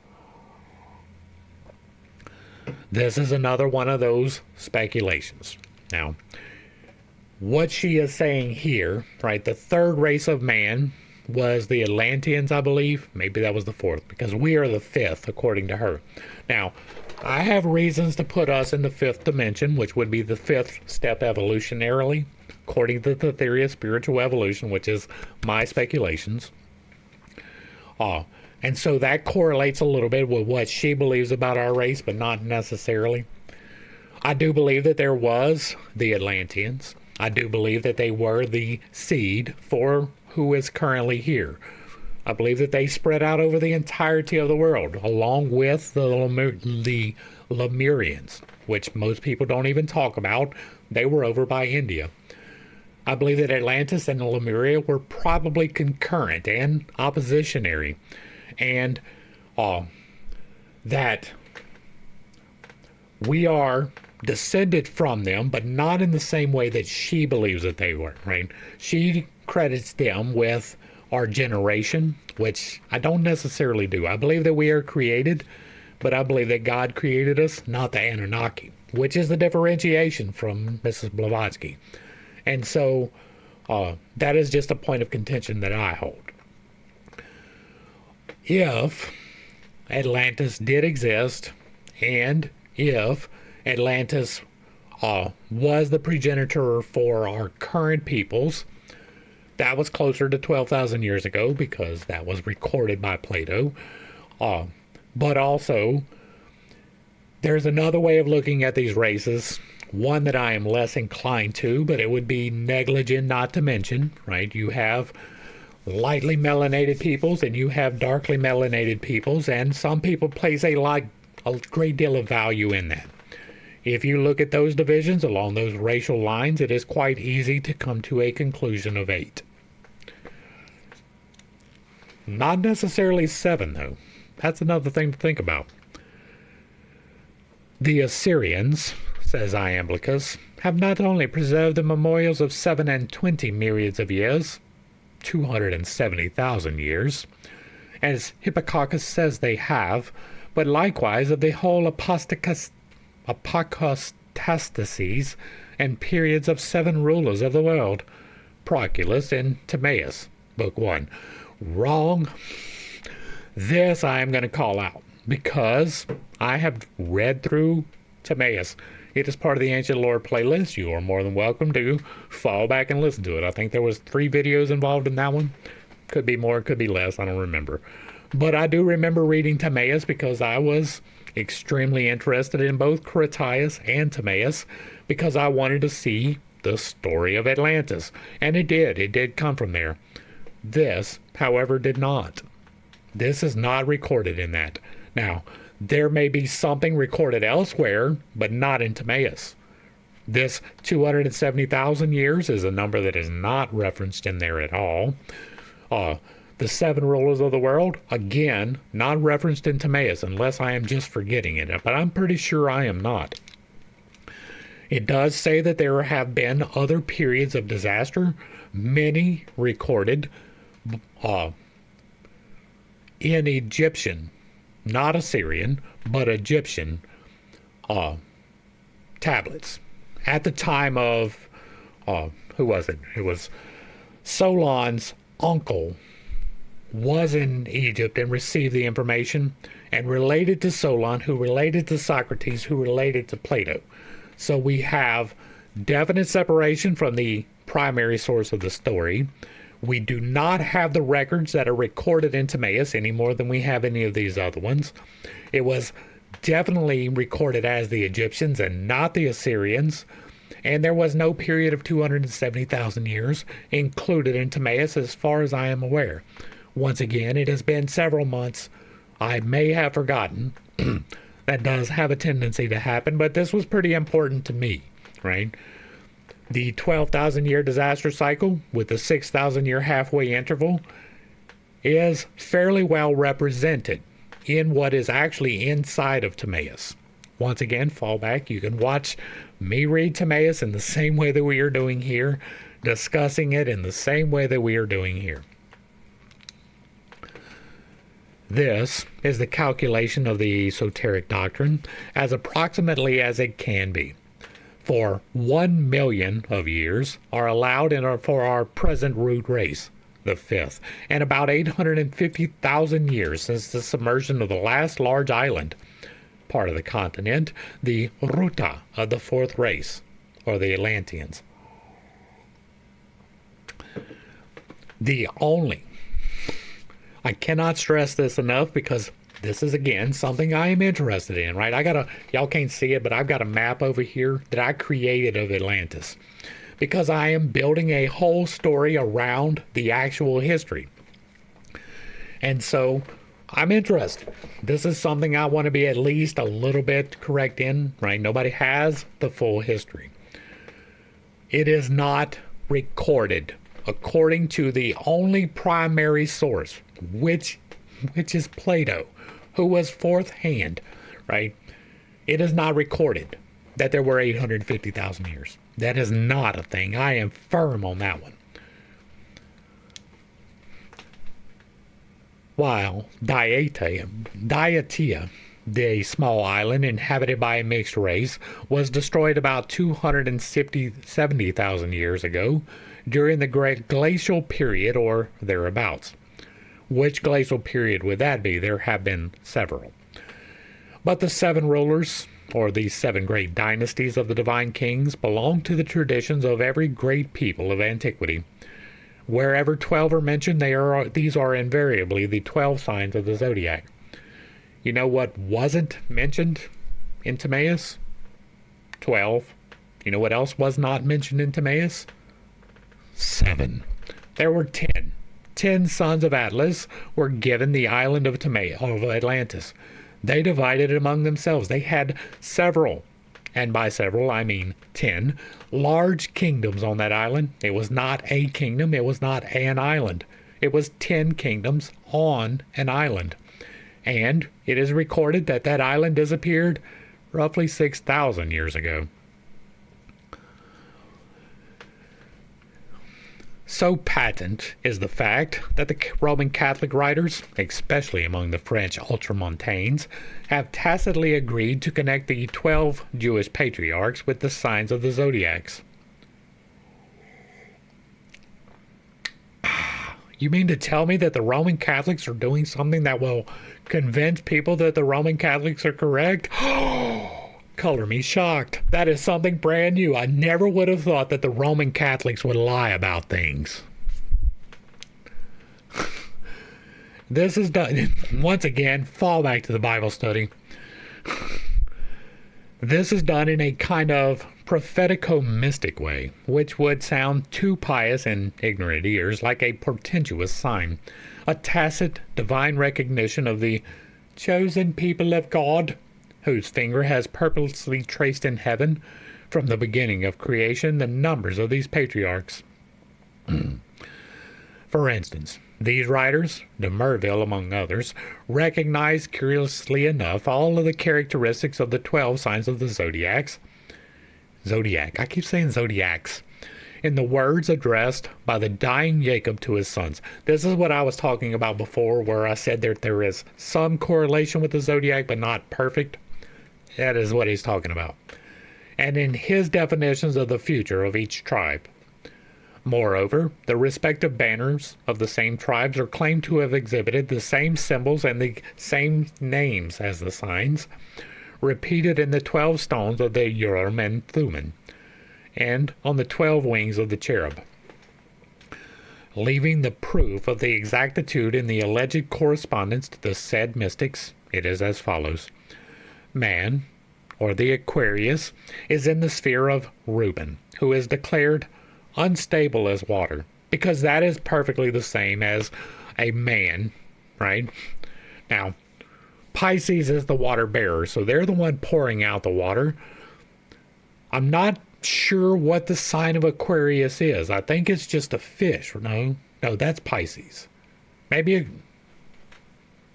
This is another one of those speculations. Now, what she is saying here, right, the 3rd race of man was the Atlanteans, I believe. Maybe that was the 4th, because we are the 5th, according to her. Now, I have reasons to put us in the 5th dimension, which would be the 5th step evolutionarily, according to the theory of spiritual evolution, which is my speculations. And so that correlates a little bit with what she believes about our race, but not necessarily. I do believe that there was the Atlanteans. I do believe that they were the seed for who is currently here. I believe that they spread out over the entirety of the world, along with the Lemurians, which most people don't even talk about. They were over by India. I believe that Atlantis and Lemuria were probably concurrent and oppositionary, and that we are descended from them, but not in the same way that she believes that they were, right? She credits them with our generation, which I don't necessarily do. I believe that we are created, but I believe that God created us, not the Anunnaki, which is the differentiation from Mrs. Blavatsky. And so that is just a point of contention that I hold. If Atlantis did exist, and if Atlantis was the progenitor for our current peoples, that was closer to 12,000 years ago, because that was recorded by Plato. But also, there's another way of looking at these races, one that I am less inclined to, but it would be negligent not to mention, right? You have lightly melanated peoples, and you have darkly melanated peoples, and some people place a great deal of value in that. If you look at those divisions along those racial lines, it is quite easy to come to a conclusion of 8. Not necessarily 7, though. That's another thing to think about. The Assyrians, says Iamblichus, have not only preserved the memorials of 27 myriads of years, 270,000 years, as Hipparchus says they have, but likewise of the whole apocatastases and periods of 7 rulers of the world. Proculus and Timaeus, Book 1. Wrong. This I am going to call out because I have read through Timaeus. It is part of the Ancient Lore playlist. You are more than welcome to fall back and listen to it. I think there was 3 videos involved in that one. Could be more, could be less. I don't remember. But I do remember reading Timaeus because I was extremely interested in both Critias and Timaeus because I wanted to see the story of Atlantis. And it did. It did come from there. This, however, did not. This is not recorded in that. Now, there may be something recorded elsewhere, but not in Timaeus. This 270,000 years is a number that is not referenced in there at all. The 7 rulers of the world, again, not referenced in Timaeus, unless I am just forgetting it, but I'm pretty sure I am not. It does say that there have been other periods of disaster, many recorded in Egyptian, not Assyrian, but Egyptian tablets. At the time of, who was it? It was Solon's uncle was in Egypt and received the information and related to Solon, who related to Socrates, who related to Plato. So we have definite separation from the primary source of the story. We do not have the records that are recorded in Timaeus any more than we have any of these other ones. It was definitely recorded as the Egyptians and not the Assyrians. And there was no period of 270,000 years included in Timaeus as far as I am aware. Once again, it has been several months. I may have forgotten. That does have a tendency to happen, but this was pretty important to me, right? The 12,000-year disaster cycle with the 6,000-year halfway interval is fairly well represented in what is actually inside of Timaeus. Once again, fall back. You can watch me read Timaeus in the same way that we are doing here, discussing it in the same way that we are doing here. This is the calculation of the esoteric doctrine as approximately as it can be. For 1 million of years are allowed for our present root race, the 5th, and about 850,000 years since the submersion of the last large island, part of the continent, the Ruta of the 4th race, or the Atlanteans. I cannot stress this enough because this is, again, something I am interested in, right? Y'all can't see it, but I've got a map over here that I created of Atlantis because I am building a whole story around the actual history. And so I'm interested. This is something I want to be at least a little bit correct in, right? Nobody has the full history. It is not recorded according to the only primary source, which is Plato, who was 4th hand, right? It is not recorded that there were 850,000 years. That is not a thing. I am firm on that one. While Dietia, the small island inhabited by a mixed race, was destroyed about 270,000 years ago during the Great Glacial Period or thereabouts. Which glacial period would that be? There have been several. But the 7 rulers, or the 7 great dynasties of the divine kings, belong to the traditions of every great people of antiquity. Wherever 12 are mentioned, these are invariably the 12 signs of the Zodiac. You know what wasn't mentioned in Timaeus? 12. You know what else was not mentioned in Timaeus? 7. There were 10. 10 sons of Atlas were given the island of Atlantis. They divided it among themselves. They had several, and by several I mean 10, large kingdoms on that island. It was not a kingdom. It was not an island. It was 10 kingdoms on an island. And it is recorded that that island disappeared roughly 6,000 years ago. So patent is the fact that the Roman Catholic writers, especially among the French ultramontanes, have tacitly agreed to connect the 12 Jewish patriarchs with the signs of the zodiacs. You mean to tell me that the Roman Catholics are doing something that will convince people that the Roman Catholics are correct? Color me shocked. That is something brand new. I never would have thought that the Roman Catholics would lie about things. This is done. Once again, fall back to the Bible study. This is done in a kind of prophetico-mystic way, which would sound too pious in ignorant ears, like a portentous sign, a tacit divine recognition of the chosen people of God, whose finger has purposely traced in heaven, from the beginning of creation, the numbers of these patriarchs. For instance, these writers, de Merville among others, recognize, curiously enough, all of the characteristics of the 12 signs of the zodiacs. Zodiac. I keep saying zodiacs. In the words addressed by the dying Jacob to his sons. This is what I was talking about before, where I said that there is some correlation with the zodiac, but not perfect. That is what he's talking about. And in his definitions of the future of each tribe. Moreover, the respective banners of the same tribes are claimed to have exhibited the same symbols and the same names as the signs, repeated in the 12 stones of the Urim and Thummim, and on the 12 wings of the cherub, leaving the proof of the exactitude in the alleged correspondence to the said mystics. It is as follows. Man, or the Aquarius, is in the sphere of Reuben, who is declared unstable as water, because that is perfectly the same as a man, right? Now, Pisces is the water bearer, so they're the one pouring out the water. I'm not sure what the sign of Aquarius is. I think it's just a fish. No, that's Pisces. Maybe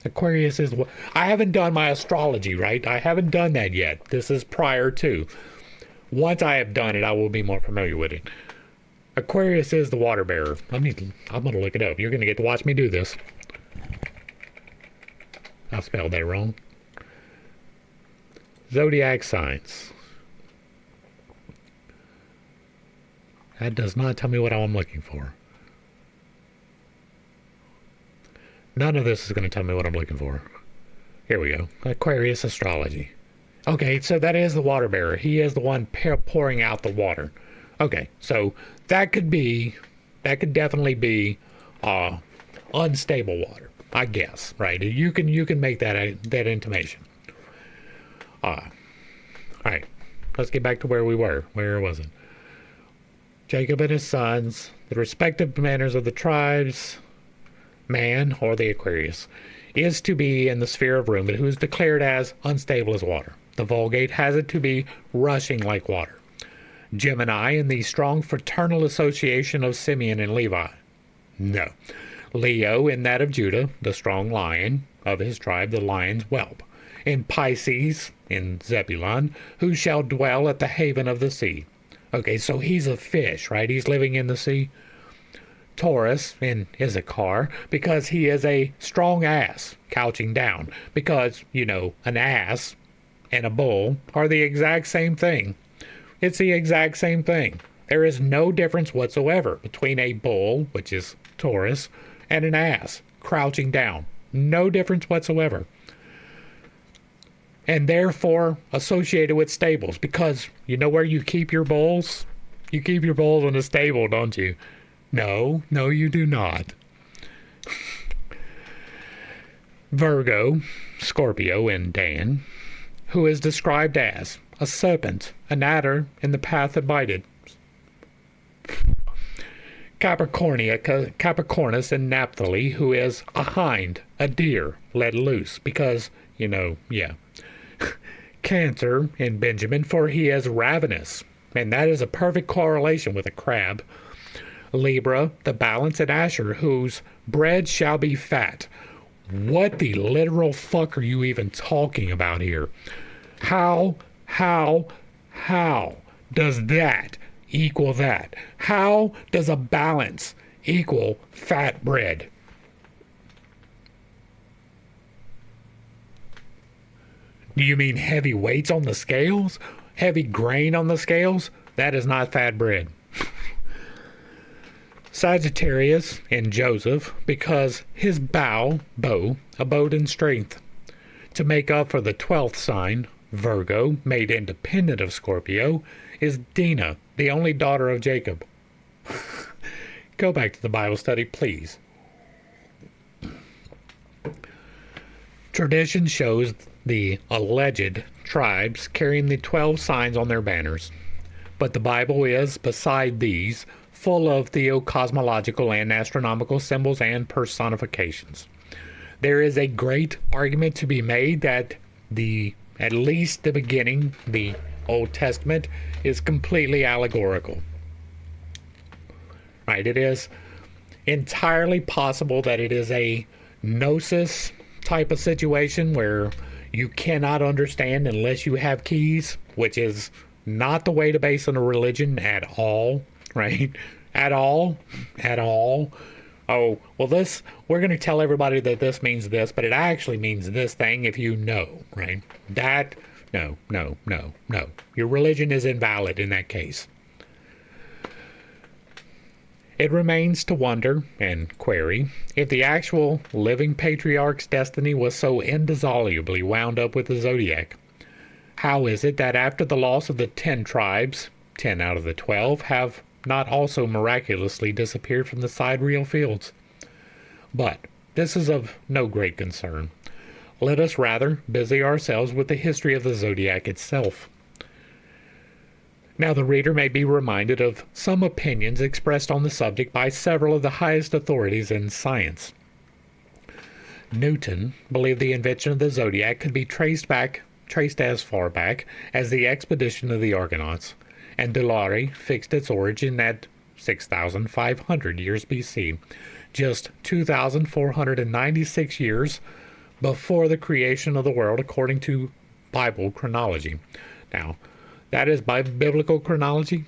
Aquarius is... I haven't done my astrology, right? I haven't done that yet. This is prior to. Once I have done it, I will be more familiar with it. Aquarius is the water bearer. I'm going to look it up. You're going to get to watch me do this. I spelled that wrong. Zodiac signs. That does not tell me what I'm looking for. None of this is going to tell me what I'm looking for. Here we go. Aquarius astrology. Okay, so that is the water bearer. He is the one pouring out the water. Okay, so that could definitely be unstable water, I guess, right? You can make that intimation. All right, let's get back to where we were. Where was it? Jacob and his sons, the respective manners of the tribes, man, or the Aquarius, is to be in the sphere of Reuben, who is declared as unstable as water. The Vulgate has it to be rushing like water. Gemini in the strong fraternal association of Simeon and Levi. No. Leo in that of Judah, the strong lion of his tribe, the lion's whelp. In Pisces, in Zebulun, who shall dwell at the haven of the sea. Okay, so he's a fish, right? He's living in the sea. Taurus in Issachar, because he is a strong ass, couching down. Because, an ass and a bull are the exact same thing. It's the exact same thing. There is no difference whatsoever between a bull, which is Taurus, and an ass, crouching down. No difference whatsoever. And therefore associated with stables, because you know where you keep your bulls? You keep your bulls in a stable, don't you? No, you do not. Virgo, Scorpio, and Dan, who is described as a serpent, an adder in the path that biteth. Capricornus and Naphtali, who is a hind, a deer, let loose, because, Cancer in Benjamin, for he is ravenous, and that is a perfect correlation with a crab. Libra, the balance, and Asher, whose bread shall be fat. What the literal fuck are you even talking about here? How does that equal that? How does a balance equal fat bread. Do you mean heavy weights on the scales? Heavy grain on the scales? That is not fat bread. Sagittarius in Joseph, because his bow abode in strength. To make up for the 12th sign, Virgo, made independent of Scorpio, is Dinah, the only daughter of Jacob. Go back to the Bible study, please. Tradition shows the alleged tribes carrying the 12 signs on their banners. But the Bible is, beside these, full of theocosmological and astronomical symbols and personifications. There is a great argument to be made that at least the beginning, the Old Testament, is completely allegorical. Right? It is entirely possible that it is a gnosis type of situation where you cannot understand unless you have keys, which is not the way to base on a religion at all, right? At all. Oh, well, we're going to tell everybody that this means this, but it actually means this thing if you know, right? No. Your religion is invalid in that case. It remains to wonder and query if the actual living patriarch's destiny was so indissolubly wound up with the Zodiac. How is it that after the loss of the 10 tribes, 10 out of the 12 have not also miraculously disappeared from the sidereal fields? But this is of no great concern. Let us rather busy ourselves with the history of the Zodiac itself. Now the reader may be reminded of some opinions expressed on the subject by several of the highest authorities in science. Newton believed the invention of the Zodiac could be traced as far back as the expedition of the Argonauts, and Delaunay fixed its origin at 6,500 years BC, just 2,496 years before the creation of the world according to Bible chronology. Now, that is by biblical chronology.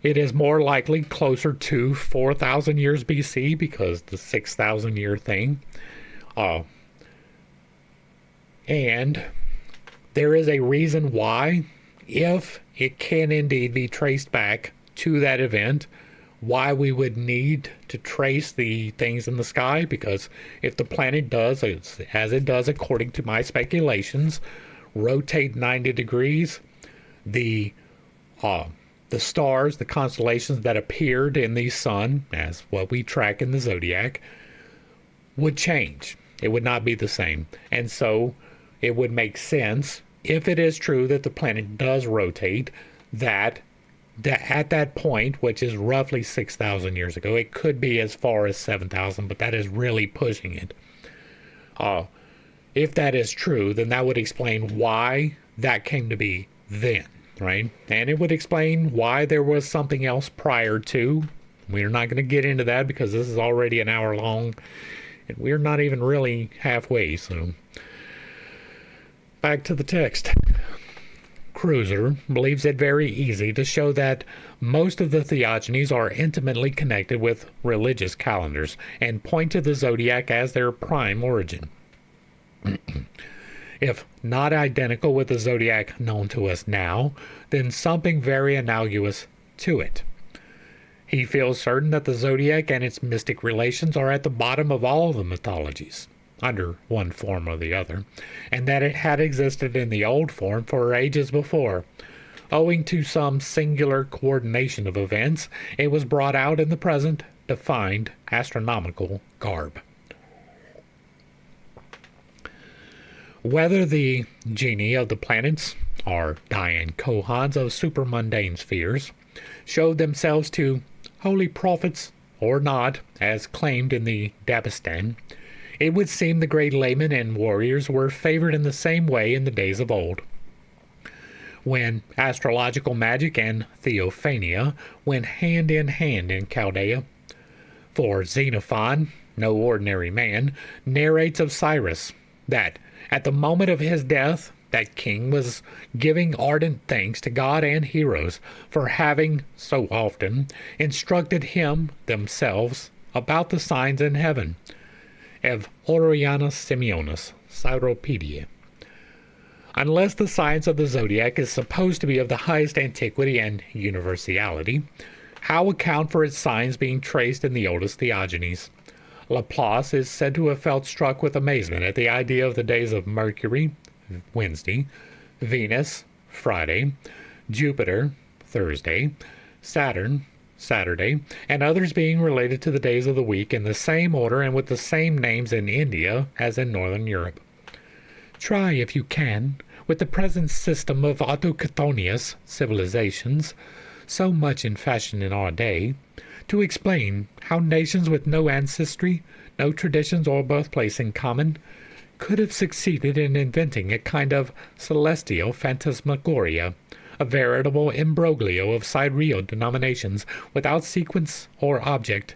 It is more likely closer to 4,000 years BC because the 6,000 year thing. And there is a reason why, if it can indeed be traced back to that event, why we would need to trace the things in the sky, because if the planet does, as it does according to my speculations, rotate 90 degrees, the stars, the constellations that appeared in the sun, as what we track in the Zodiac, would change. It would not be the same. And so it would make sense, if it is true that the planet does rotate, that at that point, which is roughly 6,000 years ago, it could be as far as 7,000, but that is really pushing it. If that is true, then that would explain why that came to be then, right? And it would explain why there was something else prior to. We're not going to get into that because this is already an hour long, and we're not even really halfway, so back to the text. Cruiser believes it very easy to show that most of the theogonies are intimately connected with religious calendars and point to the Zodiac as their prime origin. If not identical with the Zodiac known to us now, then something very analogous to it. He feels certain that the Zodiac and its mystic relations are at the bottom of all the mythologies, under one form or the other, and that it had existed in the old form for ages before. Owing to some singular coordination of events, it was brought out in the present defined astronomical garb. Whether the genii of the planets, or Diane Kohans of supermundane spheres, showed themselves to holy prophets or not, as claimed in the Dabistan, it would seem the great laymen and warriors were favored in the same way in the days of old, when astrological magic and theophania went hand in hand in Chaldea. For Xenophon, no ordinary man, narrates of Cyrus, that at the moment of his death, that king was giving ardent thanks to God and heroes for having so often instructed him themselves about the signs in heaven. Ev Orianus Simeonus, Cyropedia. Unless the science of the zodiac is supposed to be of the highest antiquity and universality, how account for its signs being traced in the oldest theogonies? Laplace is said to have felt struck with amazement at the idea of the days of Mercury, Wednesday, Venus, Friday, Jupiter, Thursday, Saturn, Saturday, and others being related to the days of the week in the same order and with the same names in India as in Northern Europe. Try, if you can, with the present system of autochthonous civilizations, so much in fashion in our day, to explain how nations with no ancestry, no traditions or birthplace in common, could have succeeded in inventing a kind of celestial phantasmagoria, a veritable imbroglio of sidereal denominations without sequence or object,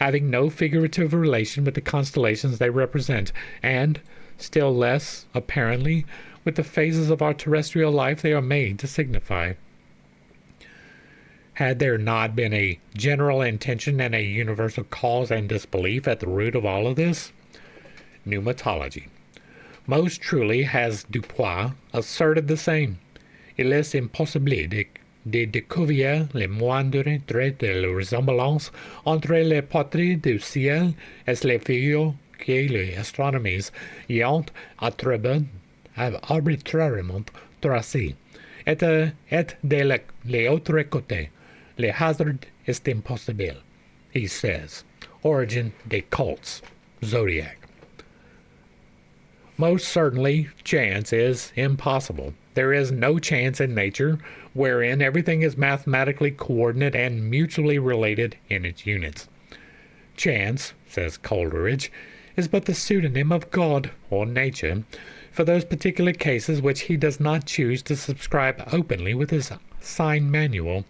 having no figurative relation with the constellations they represent, and, still less, apparently, with the phases of our terrestrial life they are made to signify. Had there not been a general intention and a universal cause and disbelief at the root of all of this? Pneumatology. Most truly has Dupois asserted the same. Il est impossible de découvrir le moindre trait de ressemblance entre les portraits du ciel et les figures que les astronomes y ont arbitrairement tracées, et de l'autre côté, le hasard est impossible, he says. Origin des cults, Zodiac. Most certainly, chance is impossible. There is no chance in nature wherein everything is mathematically coordinate and mutually related in its units. Chance, says Coleridge, is but the pseudonym of God or nature for those particular cases which he does not choose to subscribe openly with his sign manual.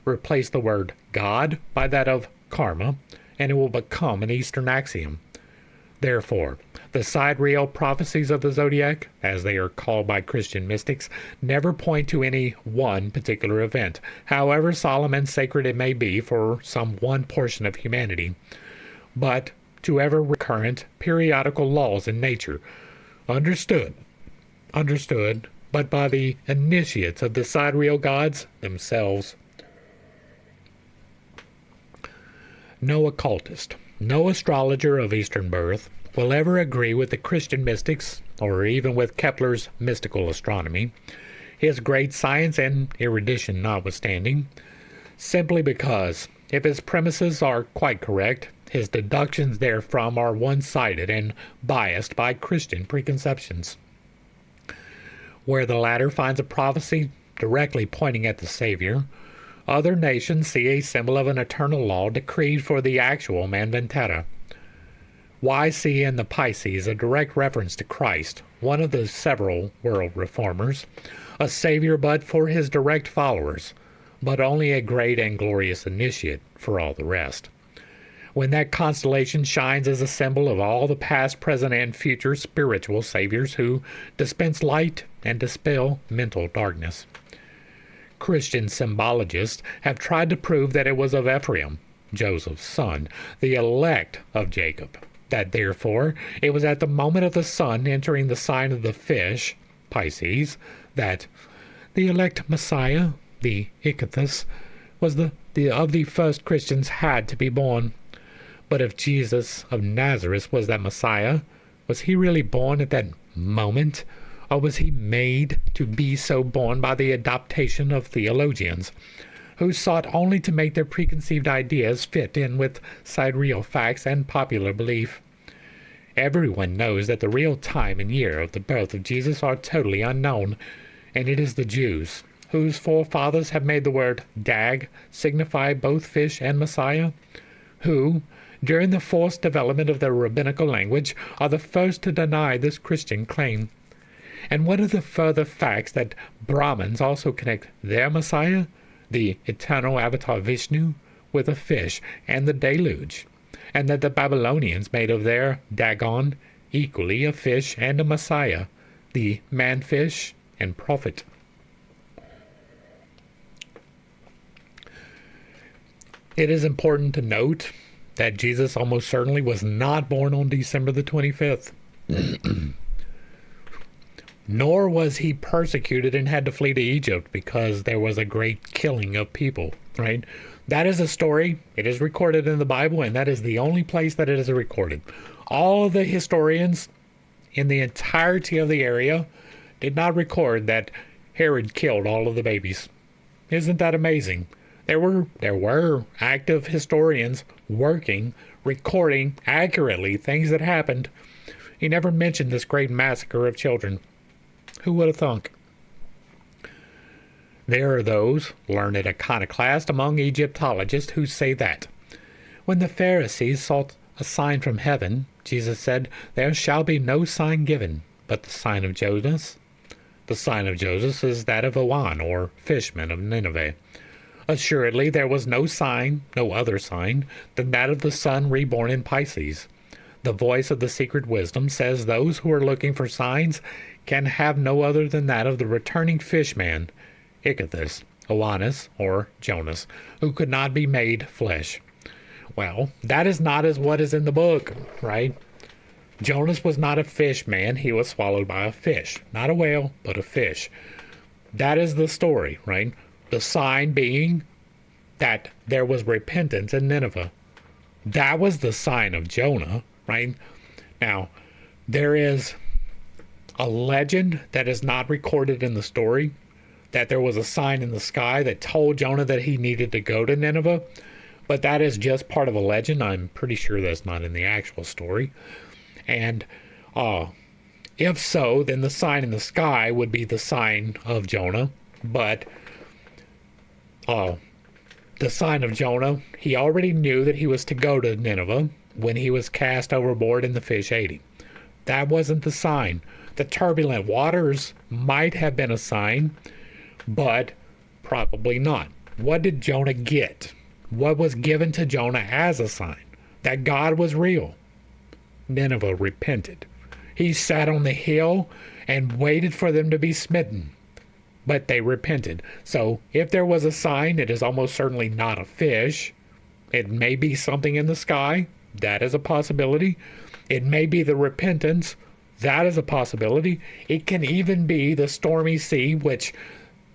Replace the word God by that of karma, and it will become an Eastern axiom. Therefore, the sidereal prophecies of the zodiac, as they are called by Christian mystics, never point to any one particular event, however solemn and sacred it may be for some one portion of humanity, but to ever recurrent periodical laws in nature, understood, but by the initiates of the sidereal gods themselves. No occultist, no astrologer of Eastern birth, will ever agree with the Christian mystics, or even with Kepler's mystical astronomy, his great science and erudition notwithstanding, simply because, if his premises are quite correct, his deductions therefrom are one-sided and biased by Christian preconceptions. Where the latter finds a prophecy directly pointing at the Savior, other nations see a symbol of an eternal law decreed for the actual manvantara. Why see in the Pisces a direct reference to Christ, one of the several world reformers, a Savior but for his direct followers, but only a great and glorious initiate for all the rest? When that constellation shines as a symbol of all the past, present, and future spiritual saviors who dispense light and dispel mental darkness. Christian symbologists have tried to prove that it was of Ephraim, Joseph's son, the elect of Jacob, that therefore it was at the moment of the sun entering the sign of the fish, Pisces, that the elect Messiah, the Ichthus, was of the first Christians had to be born. But if Jesus of Nazareth was that Messiah, was he really born at that moment? Or was he made to be so born by the adaptation of theologians, who sought only to make their preconceived ideas fit in with sidereal facts and popular belief? Everyone knows that the real time and year of the birth of Jesus are totally unknown, and it is the Jews, whose forefathers have made the word dag signify both fish and Messiah, who, during the forced development of their rabbinical language, are the first to deny this Christian claim. And what are the further facts that Brahmins also connect their Messiah, the eternal avatar Vishnu, with a fish and the deluge, and that the Babylonians made of their Dagon equally a fish and a Messiah, the manfish, and prophet. It is important to note that Jesus almost certainly was not born on December the 25th. Nor was he persecuted and had to flee to Egypt because there was a great killing of people, right? That is a story. It is recorded in the Bible, and that is the only place that it is recorded. All of the historians in the entirety of the area did not record that Herod killed all of the babies. Isn't that amazing? There were active historians working, recording accurately things that happened. He never mentioned this great massacre of children. Who would have thunk? There are those learned iconoclasts among Egyptologists who say that when the Pharisees sought a sign from heaven, Jesus said, "There shall be no sign given but the sign of Jonas." The sign of Joseph is that of Owan, or fishman of Nineveh. Assuredly, there was no sign, no other sign, than that of the sun reborn in Pisces. The voice of the secret wisdom says those who are looking for signs can have no other than that of the returning fishman, Ichthys, Oannes, or Jonas, who could not be made flesh. Well, that is not as what is in the book, right? Jonas was not a fish man. He was swallowed by a fish. Not a whale, but a fish. That is the story, right? The sign being that there was repentance in Nineveh. That was the sign of Jonah, right? Now, there is a legend that is not recorded in the story, that there was a sign in the sky that told Jonah that he needed to go to Nineveh, but that is just part of a legend. I'm pretty sure that's not in the actual story. And if so, then the sign in the sky would be the sign of Jonah, but the sign of Jonah, he already knew that he was to go to Nineveh when he was cast overboard and the fish ate him. That wasn't the sign. The turbulent waters might have been a sign, but probably not. What did Jonah get? What was given to Jonah as a sign? That God was real. Nineveh repented. He sat on the hill and waited for them to be smitten, but they repented. So if there was a sign, it is almost certainly not a fish. It may be something in the sky. That is a possibility. It may be the repentance. That is a possibility. It can even be the stormy sea which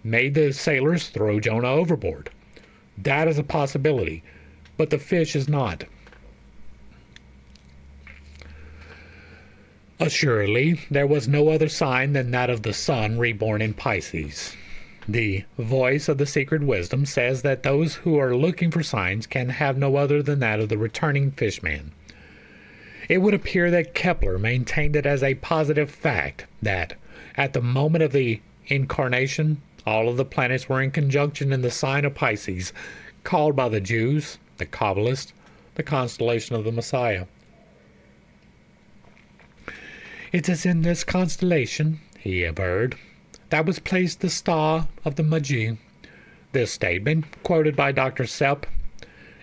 made the sailors throw Jonah overboard. That is a possibility. But the fish is not. Assuredly, there was no other sign than that of the sun reborn in Pisces. The voice of the secret wisdom says that those who are looking for signs can have no other than that of the returning fishman. It would appear that Kepler maintained it as a positive fact that, at the moment of the incarnation, all of the planets were in conjunction in the sign of Pisces, called by the Jews, the Kabbalists, the constellation of the Messiah. It is in this constellation, he averred, that was placed the star of the Magi. This statement, quoted by Dr. Sepp,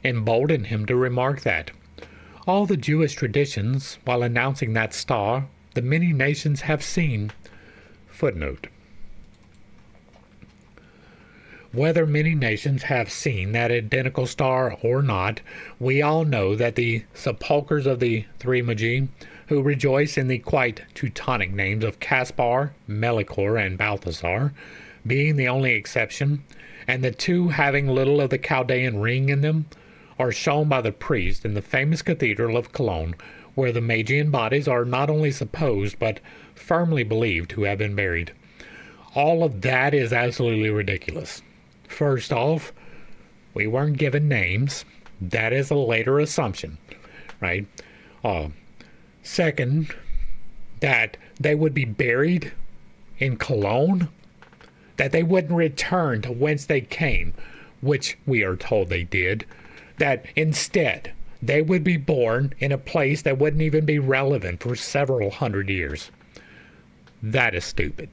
emboldened him to remark that all the Jewish traditions, while announcing that star, the many nations have seen. Footnote. Whether many nations have seen that identical star or not, we all know that the sepulchres of the three Magi, who rejoice in the quite Teutonic names of Caspar, Melchior, and Balthasar, being the only exception, and the two having little of the Chaldean ring in them, are shown by the priest in the famous cathedral of Cologne, where the Magian bodies are not only supposed but firmly believed to have been buried. All of that is absolutely ridiculous. First off, we weren't given names. That is a later assumption, right? Second, that they would be buried in Cologne, that they wouldn't return to whence they came, which we are told they did, that instead they would be born in a place that wouldn't even be relevant for several hundred years. That is stupid.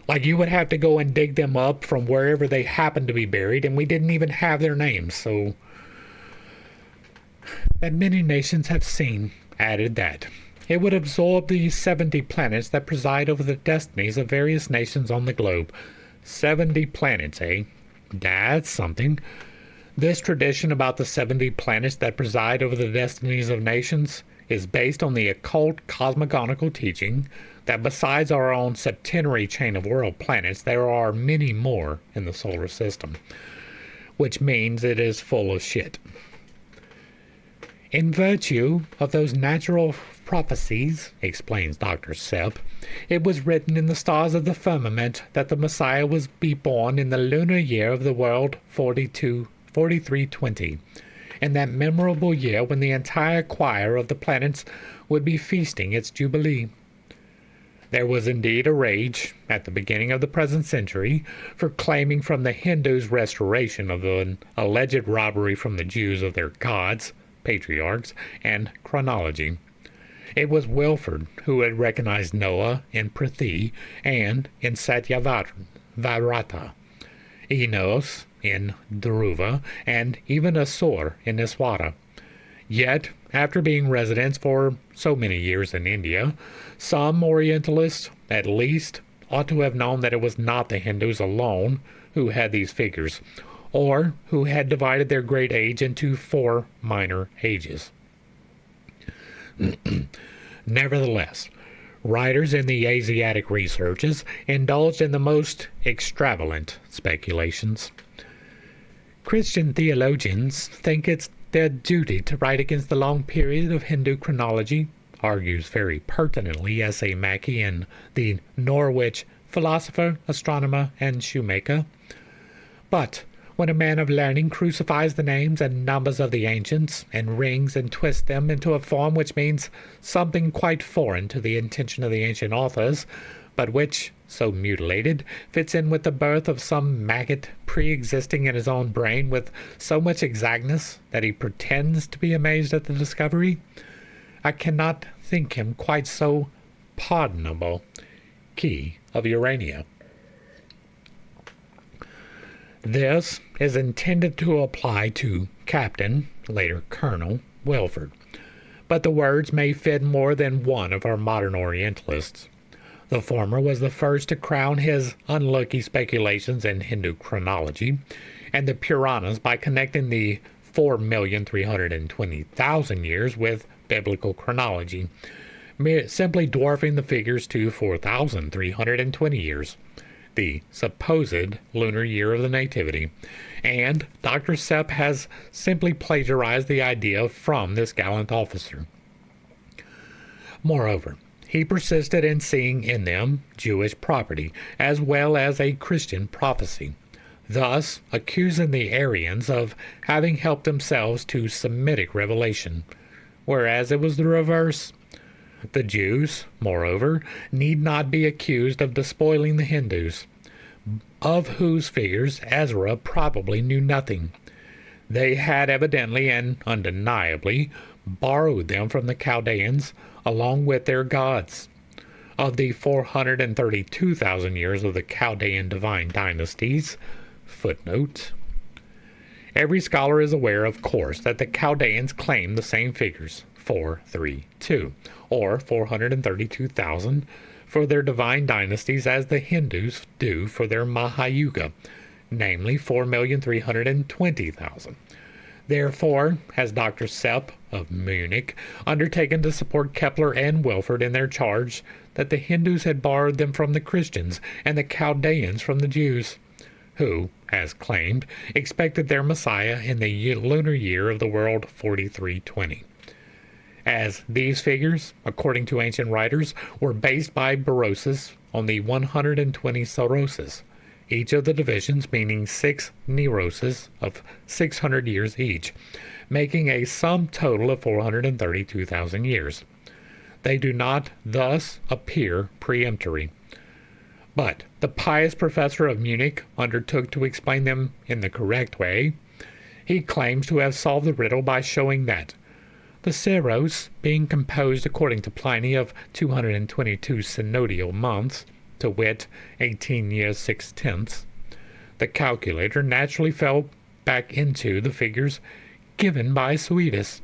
Like, you would have to go and dig them up from wherever they happened to be buried, and we didn't even have their names. So, that many nations have seen, added that it would absorb the 70 planets that preside over the destinies of various nations on the globe. 70 planets, eh? That's something. This tradition about the 70 planets that preside over the destinies of nations is based on the occult cosmogonical teaching that besides our own septenary chain of world planets, there are many more in the solar system, which means it is full of shit. In virtue of those natural prophecies, explains Dr. Sepp, it was written in the stars of the firmament that the Messiah was be born in the lunar year of the world 4320, in that memorable year when the entire choir of the planets would be feasting its jubilee. There was indeed a rage, at the beginning of the present century, for claiming from the Hindus restoration of an alleged robbery from the Jews of their gods, patriarchs, and chronology. It was Wilford who had recognized Noah in Prithi and in Satyavarata, Enos in Dhruva, and even Asur in Iswara. Yet, after being residents for so many years in India, some Orientalists, at least, ought to have known that it was not the Hindus alone who had these figures, or who had divided their great age into 4 minor ages. Nevertheless, writers in the Asiatic researches indulged in the most extravagant speculations. Christian theologians think it's their duty to write against the long period of Hindu chronology, argues very pertinently S.A. Mackey in the Norwich Philosopher, Astronomer, and Shoemaker. But when a man of learning crucifies the names and numbers of the ancients, and wrings and twists them into a form which means something quite foreign to the intention of the ancient authors, but which, so mutilated, fits in with the birth of some maggot pre-existing in his own brain with so much exactness that he pretends to be amazed at the discovery, I cannot think him quite so pardonable. Key of Urania. This is intended to apply to Captain, later Colonel, Wilford, but the words may fit more than one of our modern Orientalists. The former was the first to crown his unlucky speculations in Hindu chronology and the Puranas by connecting the 4,320,000 years with biblical chronology, simply dwarfing the figures to 4,320 years, the supposed lunar year of the Nativity, and Dr. Sepp has simply plagiarized the idea from this gallant officer. Moreover, he persisted in seeing in them Jewish property, as well as a Christian prophecy, thus accusing the Arians of having helped themselves to Semitic revelation, whereas it was the reverse. The Jews, moreover, need not be accused of despoiling the Hindus, of whose figures Ezra probably knew nothing. They had evidently and undeniably borrowed them from the Chaldeans, along with their gods. Of the 432,000 years of the Chaldean divine dynasties, footnote. Every scholar is aware, of course, that the Chaldeans claim the same figures, 432, or 432,000, for their divine dynasties as the Hindus do for their Mahayuga, namely 4,320,000. Therefore, has Dr. Sepp of Munich undertaken to support Kepler and Wilford in their charge that the Hindus had borrowed them from the Christians and the Chaldeans from the Jews, who, as claimed, expected their Messiah in the lunar year of the world 4320. As these figures, according to ancient writers, were based by Berosus on the 120 Soroses, each of the divisions meaning 6 Neroses of 600 years each, making a sum total of 432,000 years. They do not thus appear peremptory. But the pious professor of Munich undertook to explain them in the correct way. He claims to have solved the riddle by showing that the Seros, being composed according to Pliny of 222 synodial months, to wit, 18 years 6/10, the calculator naturally fell back into the figures given by Suidas,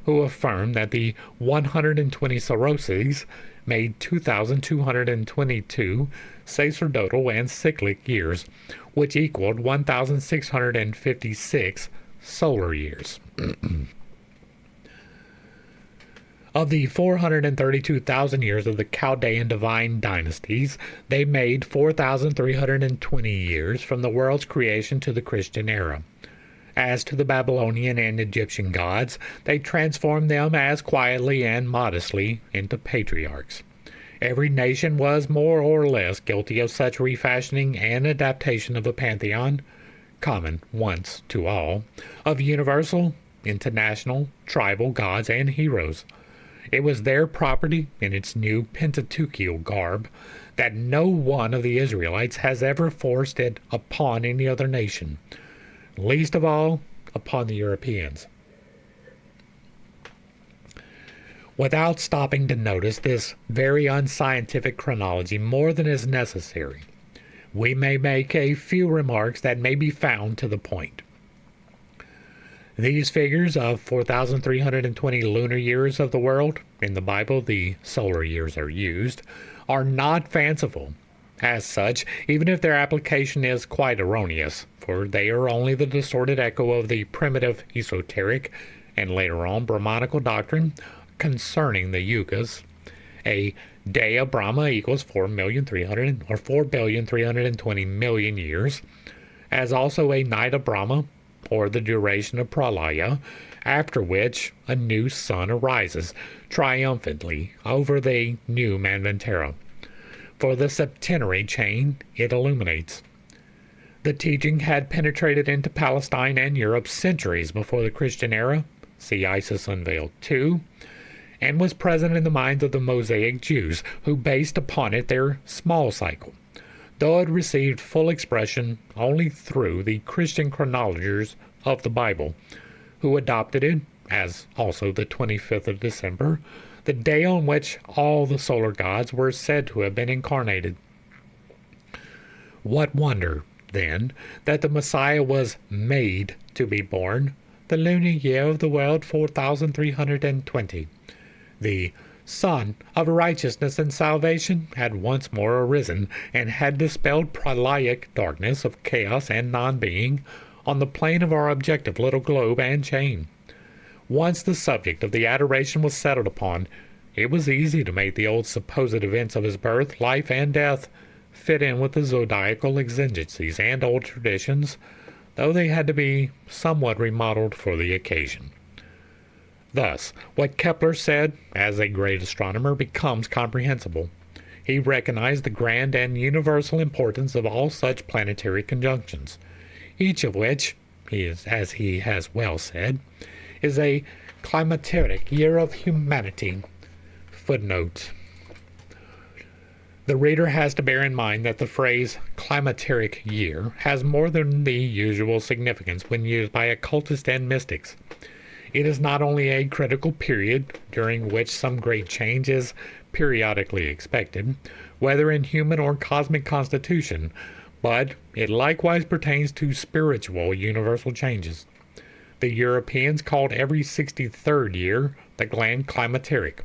who affirmed that the 120 soroses made 2,222 sacerdotal and cyclic years, which equaled 1,656 solar years. Of the 432,000 years of the Chaldean divine dynasties, they made 4,320 years from the world's creation to the Christian era. As to the Babylonian and Egyptian gods, they transformed them as quietly and modestly into patriarchs. Every nation was more or less guilty of such refashioning and adaptation of a pantheon, common once to all, of universal, international, tribal gods and heroes. It was their property in its new Pentateuchal garb that no one of the Israelites has ever forced it upon any other nation, least of all upon the Europeans. Without stopping to notice this very unscientific chronology more than is necessary, we may make a few remarks that may be found to the point. These figures of 4,320 lunar years of the world, in the Bible the solar years are used, are not fanciful. As such, even if their application is quite erroneous, for they are only the distorted echo of the primitive esoteric and later on Brahmanical doctrine concerning the yugas. A day of Brahma equals 4,320,000,000 years, as also a night of Brahma, or the duration of Pralaya, after which a new sun arises triumphantly over the new Manvantara. For the septenary chain it illuminates. The teaching had penetrated into Palestine and Europe centuries before the Christian era, see Isis Unveiled 2, and was present in the minds of the Mosaic Jews, who based upon it their small cycle, though it received full expression only through the Christian chronologers of the Bible, who adopted it, as also the 25th of December, the day on which all the solar gods were said to have been incarnated. What wonder, then, that the Messiah was made to be born, the lunar year of the world 4,320. The Sun of righteousness and salvation had once more arisen and had dispelled pralaic darkness of chaos and non-being on the plane of our objective little globe and chain. Once the subject of the adoration was settled upon, it was easy to make the old supposed events of his birth, life, and death fit in with the zodiacal exigencies and old traditions, though they had to be somewhat remodeled for the occasion. Thus, what Kepler said, as a great astronomer, becomes comprehensible. He recognized the grand and universal importance of all such planetary conjunctions, each of which, as he has well said, is a climacteric year of humanity. Footnote. The reader has to bear in mind that the phrase climacteric year has more than the usual significance when used by occultists and mystics. It is not only a critical period during which some great change is periodically expected, whether in human or cosmic constitution, but it likewise pertains to spiritual universal changes. The Europeans called every 63rd year the grand climacteric,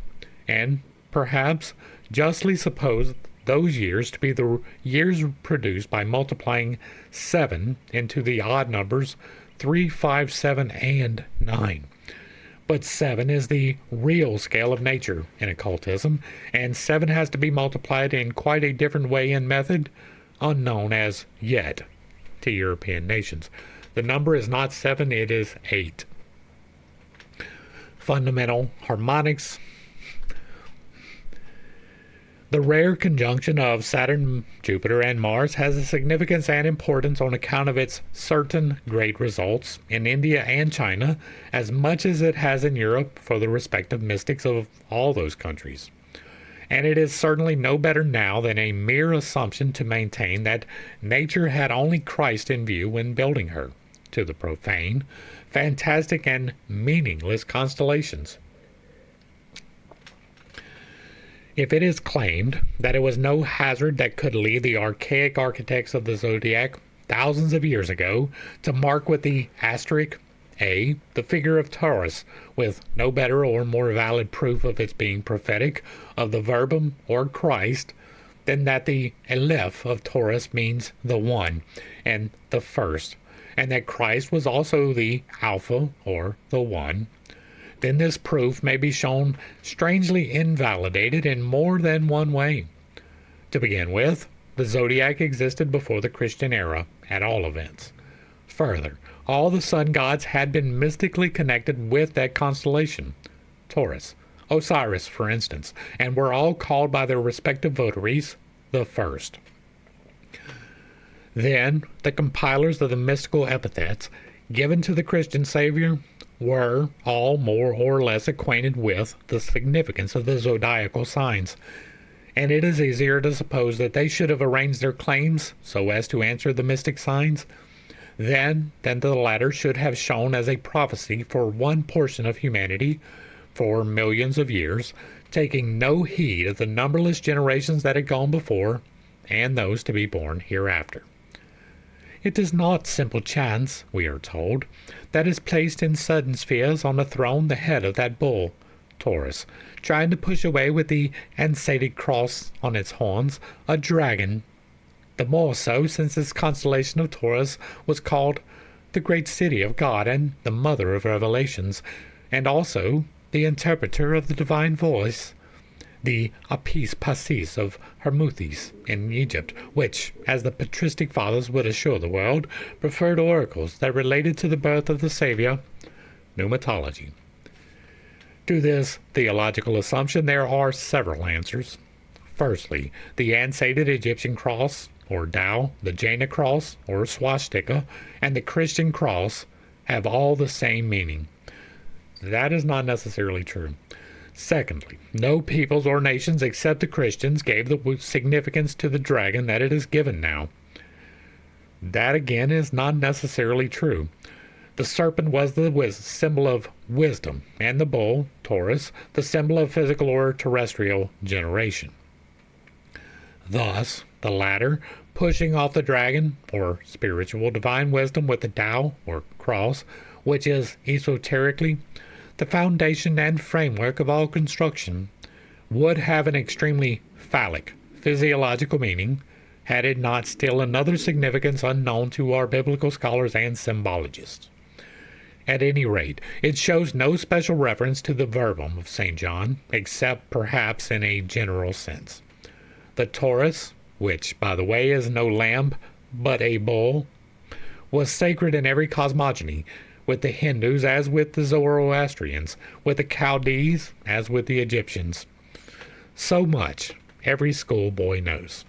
and perhaps justly supposed those years to be the years produced by multiplying 7 into the odd numbers 3, 5, 7, and 9. But 7 is the real scale of nature in occultism, and 7 has to be multiplied in quite a different way and method, unknown as yet to European nations. The number is not 7, it is 8. Fundamental harmonics. The rare conjunction of Saturn, Jupiter, and Mars has a significance and importance on account of its certain great results in India and China, as much as it has in Europe for the respective mystics of all those countries. And it is certainly no better now than a mere assumption to maintain that nature had only Christ in view when building her, to the profane, fantastic, and meaningless constellations. If it is claimed that it was no hazard that could lead the archaic architects of the Zodiac thousands of years ago to mark with the asterisk A. The figure of Taurus, with no better or more valid proof of its being prophetic of the verbum or Christ than that the Aleph of Taurus means the one and the first, and that Christ was also the Alpha or the one. Then this proof may be shown strangely invalidated in more than one way. To begin with, the zodiac existed before the Christian era, at all events. Further, all the sun gods had been mystically connected with that constellation, Taurus, Osiris, for instance, and were all called by their respective votaries the first. Then, the compilers of the mystical epithets given to the Christian Savior were all more or less acquainted with the significance of the zodiacal signs, and it is easier to suppose that they should have arranged their claims so as to answer the mystic signs than the latter should have shown as a prophecy for one portion of humanity for millions of years, taking no heed of the numberless generations that had gone before and those to be born hereafter. It is not simple chance, we are told, that is placed in sudden spheres on the throne the head of that bull, Taurus, trying to push away with the ansated cross on its horns a dragon, the more so since this constellation of Taurus was called the great city of God and the mother of revelations, and also the interpreter of the divine voice, the apis pasis of Hermuthes in Egypt, which, as the patristic fathers would assure the world, preferred oracles that related to the birth of the Savior, pneumatology. To this theological assumption there are several answers. Firstly, the ansated Egyptian cross, or Tao, the Jaina cross, or swastika, and the Christian cross have all the same meaning. That is not necessarily true. Secondly, no peoples or nations except the Christians gave the significance to the dragon that it is given now. That again is not necessarily true. The serpent was the symbol of wisdom, and the bull, Taurus, the symbol of physical or terrestrial generation. Thus, the latter, pushing off the dragon, or spiritual divine wisdom, with the Tao, or cross, which is esoterically the foundation and framework of all construction, would have an extremely phallic, physiological meaning, had it not still another significance unknown to our biblical scholars and symbologists. At any rate, it shows no special reference to the verbum of St. John, except perhaps in a general sense. The Taurus, which, by the way, is no lamb, but a bull, was sacred in every cosmogony, with the Hindus as with the Zoroastrians, with the Chaldees as with the Egyptians. So much every schoolboy knows.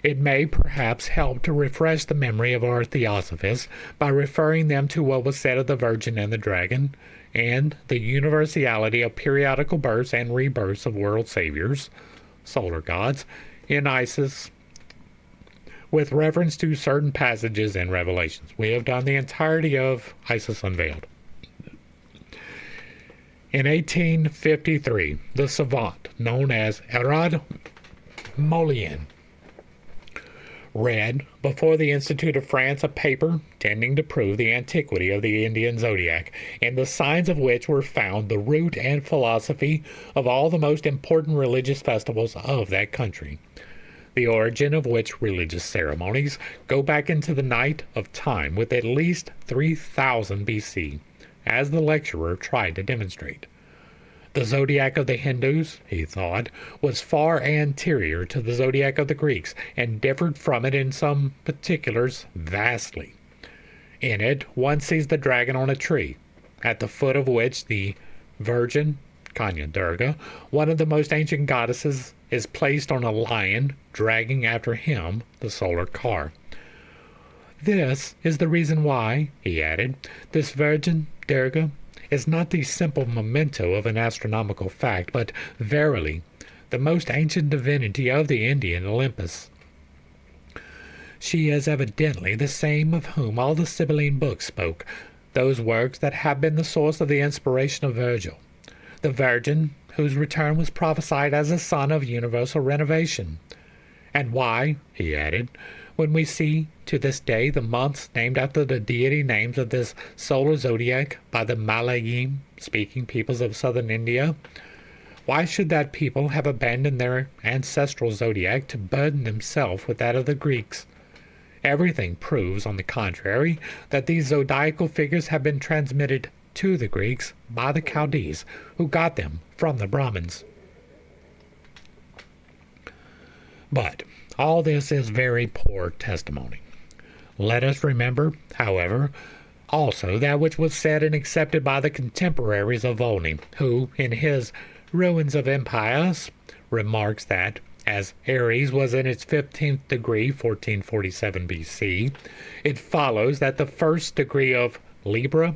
It may perhaps help to refresh the memory of our theosophists by referring them to what was said of the Virgin and the Dragon, and the universality of periodical births and rebirths of world saviors, solar gods, in Isis, with reference to certain passages in Revelations. We have done the entirety of Isis Unveiled. In 1853, the savant known as Erard Mollien read before the Institute of France a paper tending to prove the antiquity of the Indian zodiac, in the signs of which were found the root and philosophy of all the most important religious festivals of that country, the origin of which religious ceremonies go back into the night of time with at least 3000 BC, as the lecturer tried to demonstrate. The zodiac of the Hindus, he thought, was far anterior to the zodiac of the Greeks, and differed from it in some particulars vastly. In it one sees the dragon on a tree, at the foot of which the Virgin, Kanya Durga, one of the most ancient goddesses, is placed on a lion, dragging after him the solar car. This is the reason why, he added, this Virgin, Durga, is not the simple memento of an astronomical fact, but verily the most ancient divinity of the Indian Olympus. She is evidently the same of whom all the Sibylline books spoke, those works that have been the source of the inspiration of Virgil, the Virgin whose return was prophesied as a son of universal renovation. And why, he added, When we see to this day the months named after the deity names of this solar zodiac by the Malayalam-speaking peoples of southern India, why should that people have abandoned their ancestral zodiac to burden themselves with that of the Greeks? Everything proves, on the contrary, that these zodiacal figures have been transmitted to the Greeks by the Chaldees, who got them from the Brahmins. But all this is very poor testimony. Let us remember, however, also that which was said and accepted by the contemporaries of Volney, who, in his Ruins of Empires, remarks that, as Aries was in its 15th degree, 1447 BC, it follows that the first degree of Libra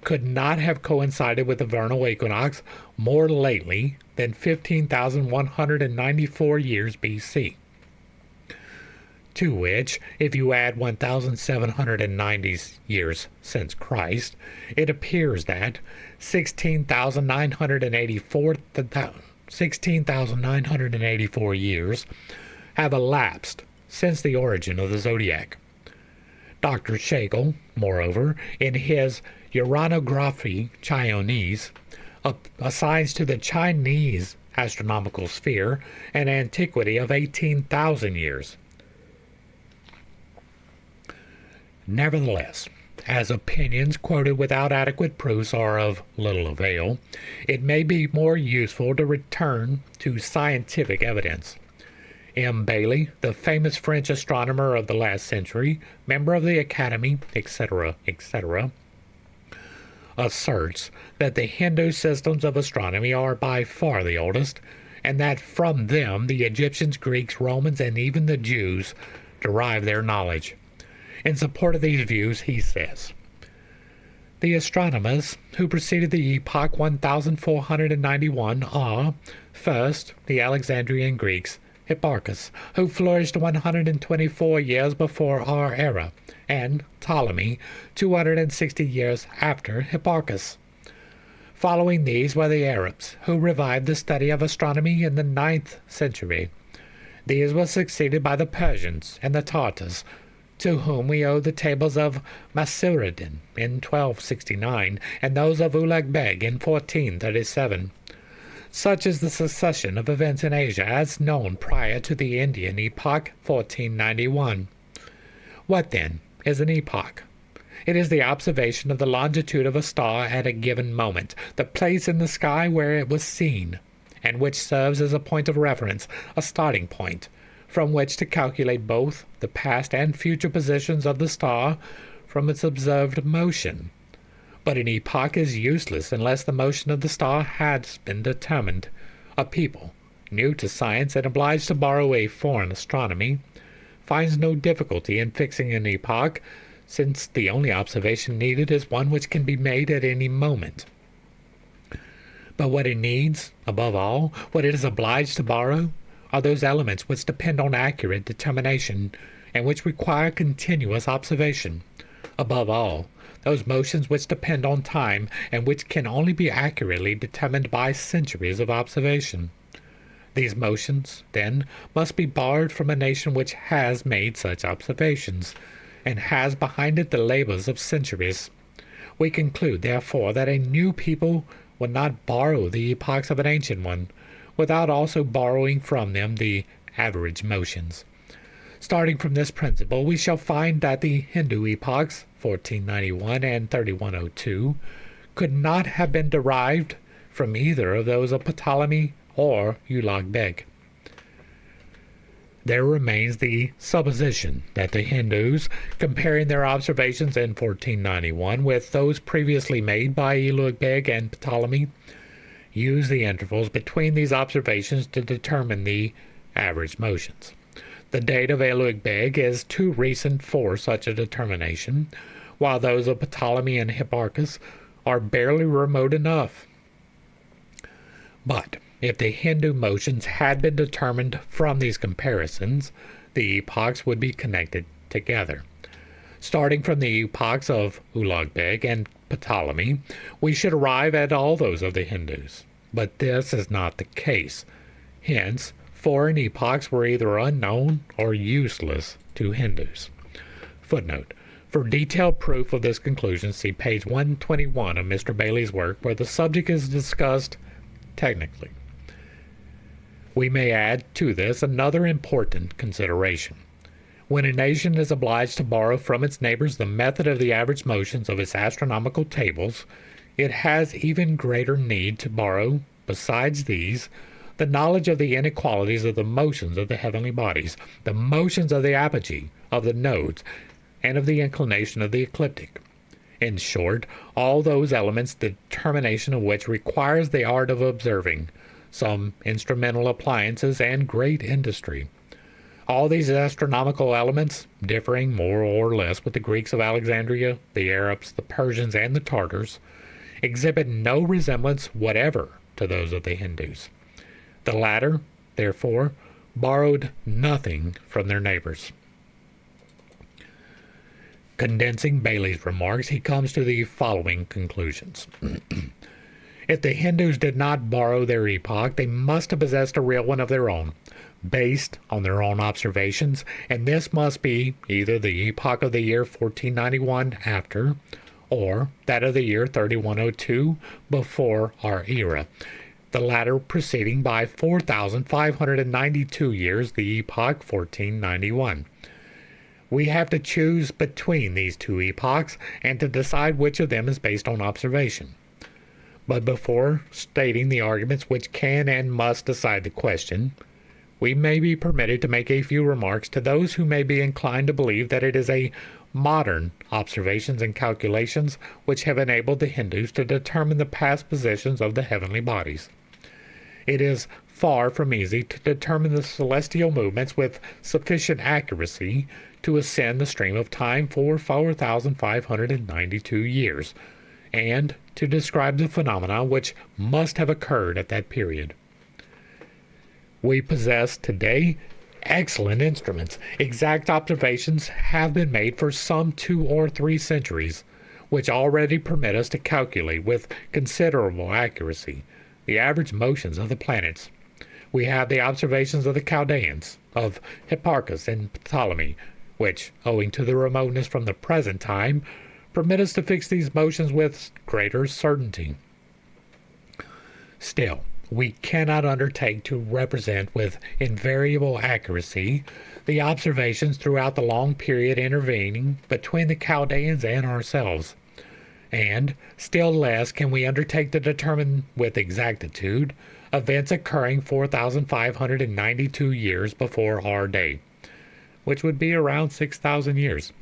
could not have coincided with the vernal equinox more lately than 15,194 years BC. To which, if you add 1,790 years since Christ, it appears that 16,984 years have elapsed since the origin of the zodiac. Dr. Schlegel, moreover, in his Uranography Chinese, assigns to the Chinese astronomical sphere an antiquity of 18,000 years. Nevertheless, as opinions quoted without adequate proofs are of little avail, it may be more useful to return to scientific evidence. M. Bailly, the famous French astronomer of the last century, member of the Academy, etc., etc., asserts that the Hindu systems of astronomy are by far the oldest, and that from them the Egyptians, Greeks, Romans, and even the Jews derive their knowledge. In support of these views, he says, the astronomers who preceded the epoch 1491 are, first, the Alexandrian Greeks, Hipparchus, who flourished 124 years before our era, and Ptolemy, 260 years after Hipparchus. Following these were the Arabs, who revived the study of astronomy in the 9th century. These were succeeded by the Persians and the Tartars, to whom we owe the tables of Masuruddin in 1269 and those of Ulugh Beg in 1437. Such is the succession of events in Asia as known prior to the Indian epoch 1491. What, then, is an epoch? It is the observation of the longitude of a star at a given moment, the place in the sky where it was seen, and which serves as a point of reference, a starting point, from which to calculate both the past and future positions of the star from its observed motion. But an epoch is useless unless the motion of the star has been determined. A people, new to science and obliged to borrow a foreign astronomy, finds no difficulty in fixing an epoch, since the only observation needed is one which can be made at any moment. But what it needs, above all, what it is obliged to borrow, are those elements which depend on accurate determination, and which require continuous observation. Above all, those motions which depend on time, and which can only be accurately determined by centuries of observation. These motions, then, must be borrowed from a nation which has made such observations, and has behind it the labors of centuries. We conclude, therefore, that a new people would not borrow the epochs of an ancient one, without also borrowing from them the average motions. Starting from this principle, we shall find that the Hindu epochs, 1491 and 3102, could not have been derived from either of those of Ptolemy or Ulugh Beg. There remains the supposition that the Hindus, comparing their observations in 1491 with those previously made by Ulugh Beg and Ptolemy, use the intervals between these observations to determine the average motions. The date of Ulugh Beg is too recent for such a determination, while those of Ptolemy and Hipparchus are barely remote enough. But if the Hindu motions had been determined from these comparisons, the epochs would be connected together. Starting from the epochs of Ulugh Beg and Ptolemy, we should arrive at all those of the Hindus. But this is not the case. Hence, foreign epochs were either unknown or useless to Hindus. Footnote. For detailed proof of this conclusion, see page 121 of Mr. Bailey's work, where the subject is discussed technically. We may add to this another important consideration. When a nation is obliged to borrow from its neighbors the method of the average motions of its astronomical tables, it has even greater need to borrow, besides these, the knowledge of the inequalities of the motions of the heavenly bodies, the motions of the apogee, of the nodes, and of the inclination of the ecliptic. In short, all those elements the determination of which requires the art of observing, some instrumental appliances, and great industry. All these astronomical elements, differing more or less with the Greeks of Alexandria, the Arabs, the Persians, and the Tartars, exhibit no resemblance whatever to those of the Hindus. The latter, therefore, borrowed nothing from their neighbors. Condensing Bailey's remarks, he comes to the following conclusions. If the Hindus did not borrow their epoch, they must have possessed a real one of their own, based on their own observations, and this must be either the epoch of the year 1491 after, or that of the year 3102 before our era, the latter preceding by 4,592 years the epoch 1491. We have to choose between these two epochs and to decide which of them is based on observation. But before stating the arguments which can and must decide the question, we may be permitted to make a few remarks to those who may be inclined to believe that it is a modern observations and calculations which have enabled the Hindus to determine the past positions of the heavenly bodies. It is far from easy to determine the celestial movements with sufficient accuracy to ascend the stream of time for 4,592 years, and to describe the phenomena which must have occurred at that period. We possess today excellent instruments. Exact observations have been made for some 2 or 3 centuries, which already permit us to calculate with considerable accuracy the average motions of the planets. We have the observations of the Chaldeans, of Hipparchus and Ptolemy, which, owing to the remoteness from the present time, permit us to fix these motions with greater certainty. Still, we cannot undertake to represent with invariable accuracy the observations throughout the long period intervening between the Chaldeans and ourselves, and still less can we undertake to determine with exactitude events occurring 4,592 years before our day, which would be around 6,000 years.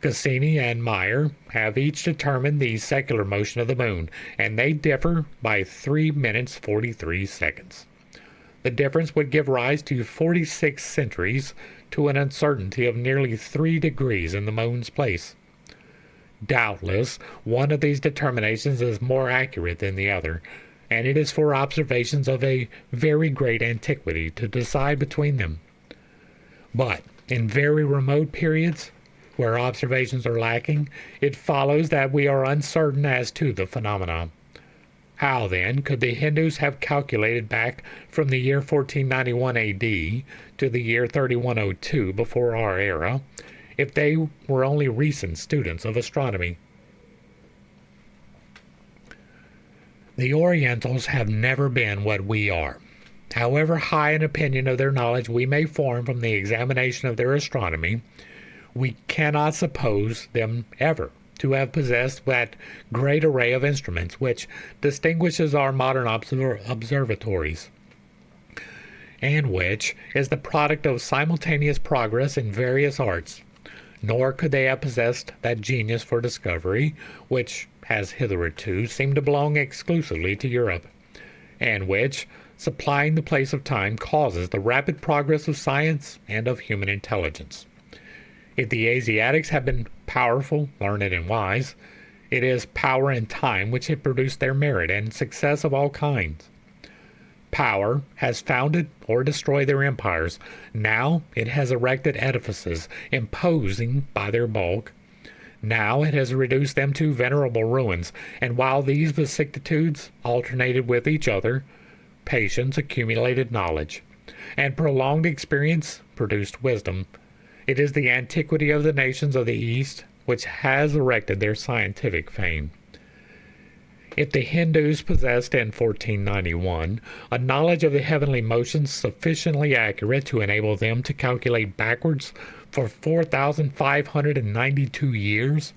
Cassini and Meyer have each determined the secular motion of the moon, and they differ by 3 minutes 43 seconds. The difference would give rise to 46 centuries to an uncertainty of nearly 3 degrees in the moon's place. Doubtless, one of these determinations is more accurate than the other, and it is for observations of a very great antiquity to decide between them. But in very remote periods, where observations are lacking, it follows that we are uncertain as to the phenomena. How, then, could the Hindus have calculated back from the year 1491 A.D. to the year 3102 before our era, if they were only recent students of astronomy? The Orientals have never been what we are. However high an opinion of their knowledge we may form from the examination of their astronomy, we cannot suppose them ever to have possessed that great array of instruments which distinguishes our modern observatories, and which is the product of simultaneous progress in various arts. Nor could they have possessed that genius for discovery which has hitherto seemed to belong exclusively to Europe, and which, supplying the place of time, causes the rapid progress of science and of human intelligence. If the Asiatics have been powerful, learned, and wise, it is power and time which have produced their merit and success of all kinds. Power has founded or destroyed their empires. Now it has erected edifices, imposing by their bulk. Now it has reduced them to venerable ruins, and while these vicissitudes alternated with each other, patience accumulated knowledge, and prolonged experience produced wisdom, It is the antiquity of the nations of the East which has erected their scientific fame. If the Hindus possessed in 1491 a knowledge of the heavenly motions sufficiently accurate to enable them to calculate backwards for 4,592 years,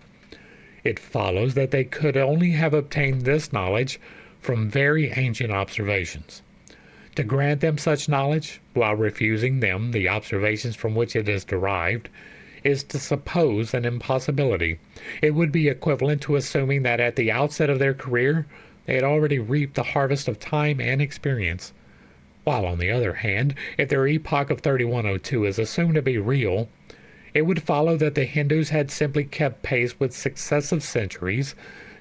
it follows that they could only have obtained this knowledge from very ancient observations. To grant them such knowledge, while refusing them the observations from which it is derived, is to suppose an impossibility. It would be equivalent to assuming that at the outset of their career they had already reaped the harvest of time and experience. While, on the other hand, if their epoch of 3102 is assumed to be real, it would follow that the Hindus had simply kept pace with successive centuries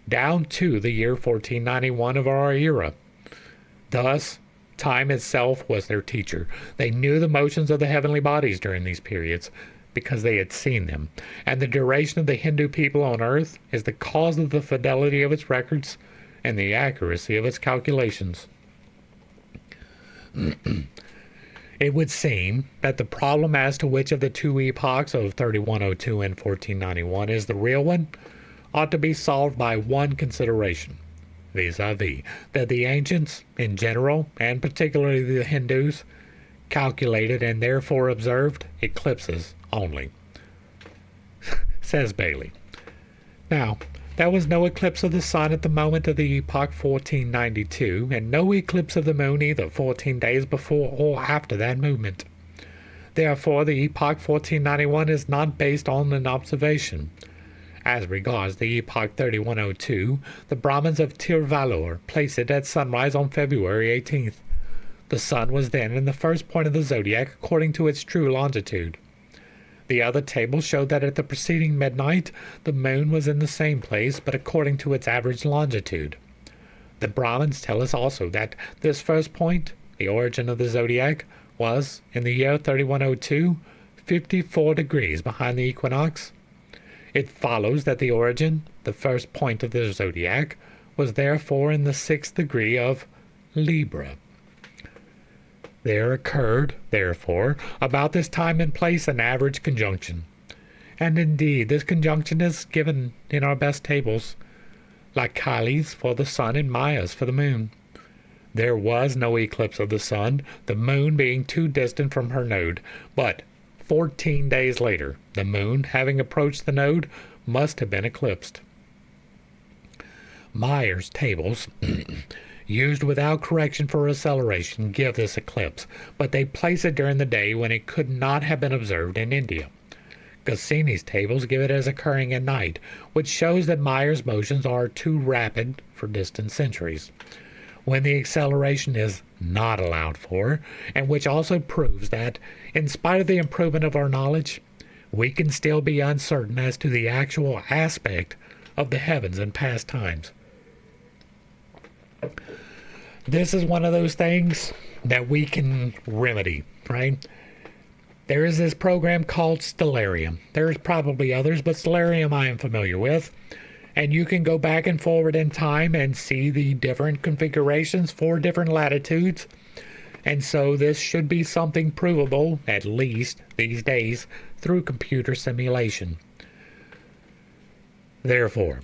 down to the year 1491 of our era. Thus, time itself was their teacher. They knew the motions of the heavenly bodies during these periods, because they had seen them, and the duration of the Hindu people on earth is the cause of the fidelity of its records and the accuracy of its calculations. It would seem that the problem as to which of the two epochs of 3102 and 1491 is the real one ought to be solved by one consideration, vis-a-vis, that the ancients, in general, and particularly the Hindus, calculated and therefore observed eclipses only, says Bailey. Now, there was no eclipse of the sun at the moment of the epoch 1492, and no eclipse of the moon either 14 days before or after that movement. Therefore, the epoch 1491 is not based on an observation. As regards the epoch 3102, the Brahmins of Tirvalur place it at sunrise on February 18th. The sun was then in the first point of the zodiac according to its true longitude. The other tables showed that at the preceding midnight the moon was in the same place, but according to its average longitude. The Brahmins tell us also that this first point, the origin of the zodiac, was, in the year 3102, 54 degrees behind the equinox. It follows that the origin, the first point of the zodiac, was therefore in the 6th degree of Libra. There occurred, therefore, about this time and place an average conjunction. And indeed, this conjunction is given in our best tables, like Kali's for the sun and Maya's for the moon. There was no eclipse of the sun, the moon being too distant from her node, but 14 days later, the moon, having approached the node, must have been eclipsed. Meyer's tables used without correction for acceleration give this eclipse, but they place it during the day when it could not have been observed in India. Cassini's tables give it as occurring at night, which shows that Meyer's motions are too rapid for distant centuries, when the acceleration is not allowed for, and which also proves that, in spite of the improvement of our knowledge, we can still be uncertain as to the actual aspect of the heavens in past times. This is one of those things that we can remedy, right? There is this program called Stellarium. There's probably others, but Stellarium I am familiar with. And you can go back and forward in time and see the different configurations for different latitudes. And so this should be something provable, at least these days, through computer simulation. Therefore,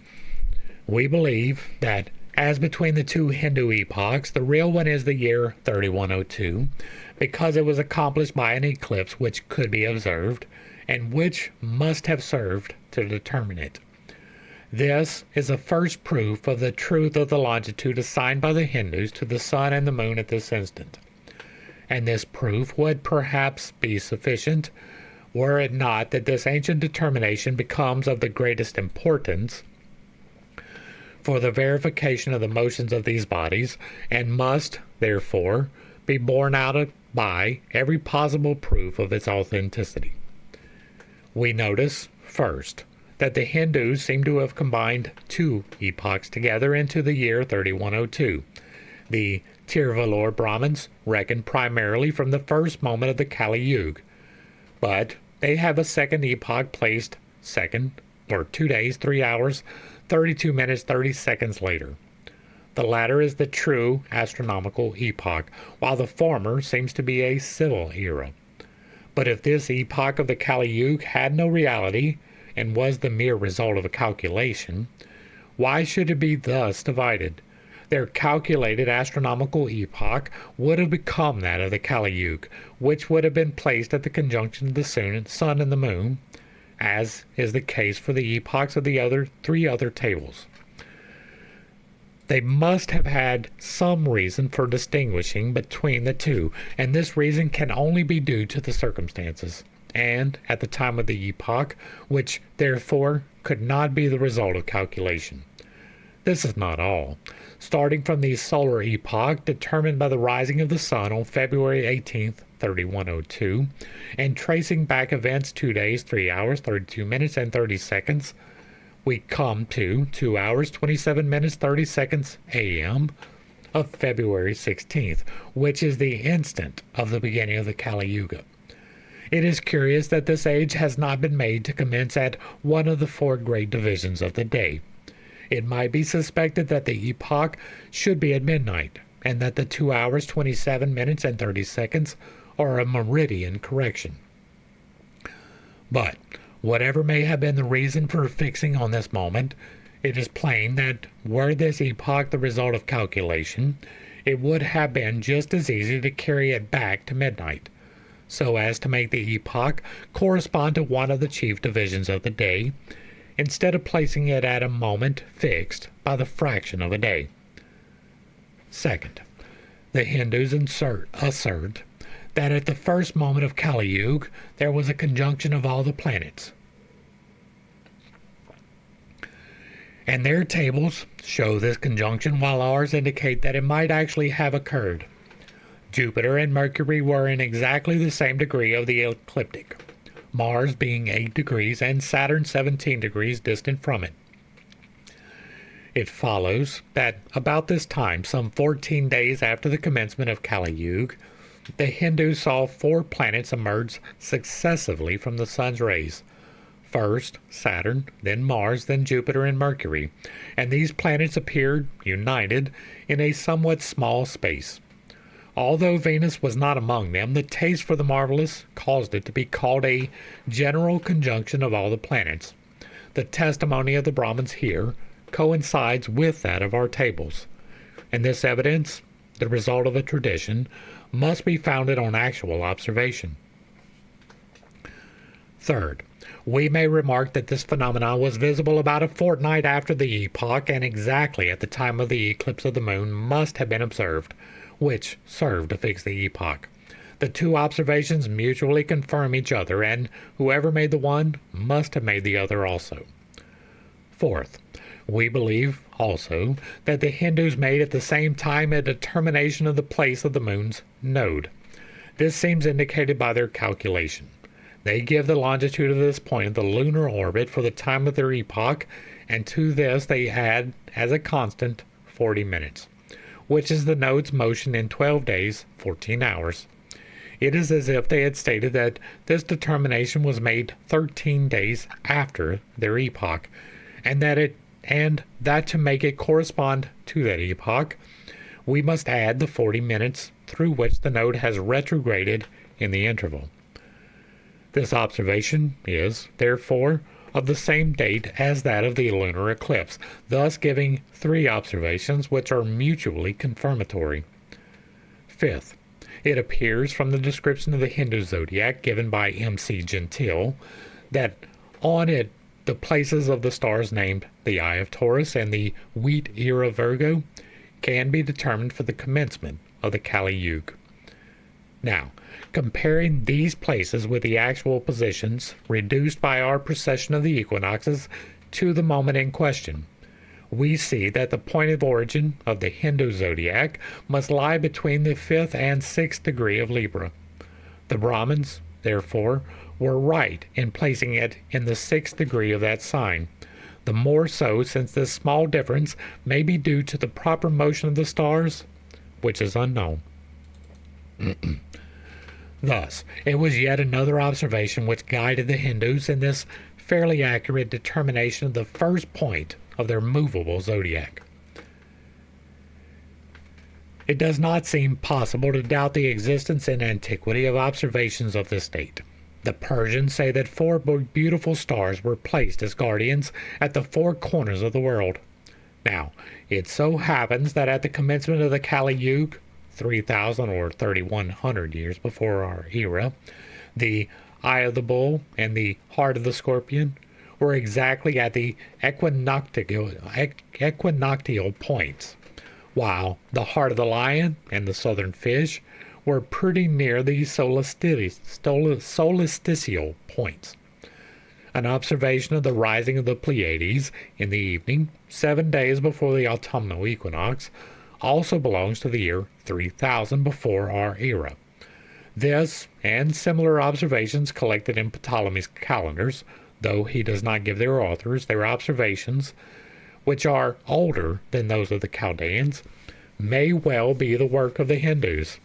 we believe that as between the two Hindu epochs, the real one is the year 3102, because it was accomplished by an eclipse which could be observed, and which must have served to determine it. This is a first proof of the truth of the longitude assigned by the Hindus to the sun and the moon at this instant. And this proof would perhaps be sufficient, were it not that this ancient determination becomes of the greatest importance for the verification of the motions of these bodies, and must, therefore, be borne out by every possible proof of its authenticity. We notice, first, that the Hindus seem to have combined two epochs together into the year 3102. The Tirvalur Brahmins reckon primarily from the first moment of the Kali Yuga, but they have a second epoch placed second, or 2 days, 3 hours, 32 minutes, 30 seconds later. The latter is the true astronomical epoch, while the former seems to be a civil era. But if this epoch of the Kali Yuga had no reality and was the mere result of a calculation, why should it be thus divided? Their calculated astronomical epoch would have become that of the Kali Yuga, which would have been placed at the conjunction of the sun and the moon, as is the case for the epochs of the three other tables. They must have had some reason for distinguishing between the two, and this reason can only be due to the circumstances, and at the time of the epoch, which therefore could not be the result of calculation. This is not all. Starting from the solar epoch determined by the rising of the sun on February 18th, 3102, and tracing back events 2 days, 3 hours, 32 minutes, and 30 seconds, we come to 2 hours, 27 minutes, 30 seconds a.m. of February 16th, which is the instant of the beginning of the Kali Yuga. It is curious that this age has not been made to commence at one of the 4 great divisions of the day. It might be suspected that the epoch should be at midnight, and that the 2 hours, 27 minutes, and 30 seconds are a meridian correction. But whatever may have been the reason for fixing on this moment, it is plain that were this epoch the result of calculation, it would have been just as easy to carry it back to midnight, so as to make the epoch correspond to one of the chief divisions of the day, instead of placing it at a moment fixed by the fraction of a day. Second, the Hindus assert that at the first moment of Kali Yuga there was a conjunction of all the planets, and their tables show this conjunction, while ours indicate that it might actually have occurred. Jupiter and Mercury were in exactly the same degree of the ecliptic, Mars being 8 degrees and Saturn 17 degrees distant from it. It follows that about this time, some 14 days after the commencement of Kali Yuga, the Hindus saw 4 planets emerge successively from the sun's rays. First Saturn, then Mars, then Jupiter and Mercury, and these planets appeared united in a somewhat small space. Although Venus was not among them, the taste for the marvelous caused it to be called a general conjunction of all the planets. The testimony of the Brahmins here coincides with that of our tables, and this evidence, the result of a tradition, must be founded on actual observation. Third, we may remark that this phenomenon was visible about a fortnight after the epoch, and exactly at the time of the eclipse of the moon must have been observed, which served to fix the epoch. The 2 observations mutually confirm each other, and whoever made the one must have made the other also. Fourth, we believe also that the Hindus made at the same time a determination of the place of the moon's node. This seems indicated by their calculation. They give the longitude of this point of the lunar orbit for the time of their epoch, and to this they add as a constant 40 minutes. Which is the node's motion in 12 days, 14 hours. It is as if they had stated that this determination was made 13 days after their epoch, and that to make it correspond to that epoch, we must add the 40 minutes through which the node has retrograded in the interval. This observation is, therefore, of the same date as that of the lunar eclipse, thus giving 3 observations which are mutually confirmatory. Fifth, it appears from the description of the Hindu zodiac given by M.C. Gentile that on it the places of the stars named the Eye of Taurus and the Wheat Ear of Virgo can be determined for the commencement of the Kali Yuga. Now, comparing these places with the actual positions reduced by our precession of the equinoxes to the moment in question, we see that the point of origin of the Hindu zodiac must lie between the 5th and 6th degree of Libra. The Brahmins, therefore, were right in placing it in the 6th degree of that sign, the more so since this small difference may be due to the proper motion of the stars, which is unknown. Thus, it was yet another observation which guided the Hindus in this fairly accurate determination of the first point of their movable zodiac. It does not seem possible to doubt the existence in antiquity of observations of this date. The Persians say that four beautiful stars were placed as guardians at the four corners of the world. Now, it so happens that at the commencement of the Kali Yuga, 3000 or 3100 years before our era, the Eye of the Bull and the Heart of the Scorpion were exactly at the equinoctial points, while the Heart of the Lion and the Southern Fish were pretty near the solstitial points. An observation of the rising of the Pleiades in the evening, 7 days before the autumnal equinox, also belongs to the year 3000 before our era. This and similar observations collected in Ptolemy's calendars, though he does not give their authors their observations, which are older than those of the Chaldeans, may well be the work of the Hindus.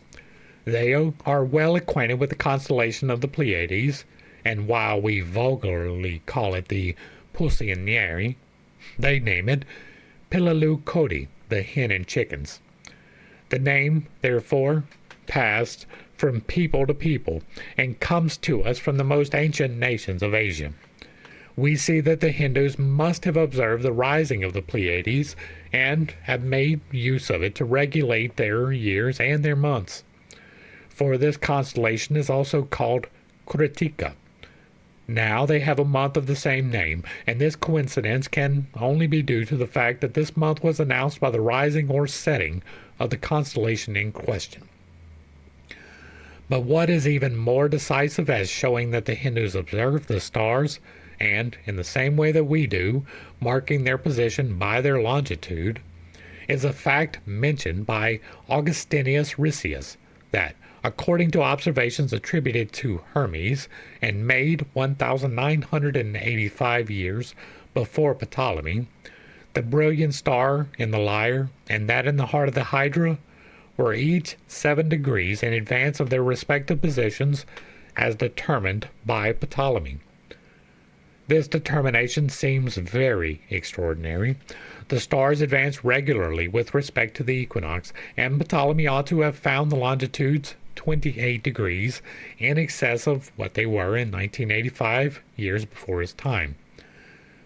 They are well acquainted with the constellation of the Pleiades, and while we vulgarly call it the Pusianeri, they name it Pilalu Kodi, the hen and chickens. The name, therefore, passed from people to people, and comes to us from the most ancient nations of Asia. We see that the Hindus must have observed the rising of the Pleiades, and have made use of it to regulate their years and their months. For this constellation is also called Kritika. Now they have a month of the same name, and this coincidence can only be due to the fact that this month was announced by the rising or setting of the constellation in question. But what is even more decisive as showing that the Hindus observe the stars, and in the same way that we do, marking their position by their longitude, is a fact mentioned by Augustinus Ricius, that according to observations attributed to Hermes and made 1985 years before Ptolemy, the brilliant star in the Lyre and that in the heart of the Hydra were each 7 degrees in advance of their respective positions as determined by Ptolemy. This determination seems very extraordinary. The stars advance regularly with respect to the equinox, and Ptolemy ought to have found the longitudes 28 degrees in excess of what they were in 1985 years before his time.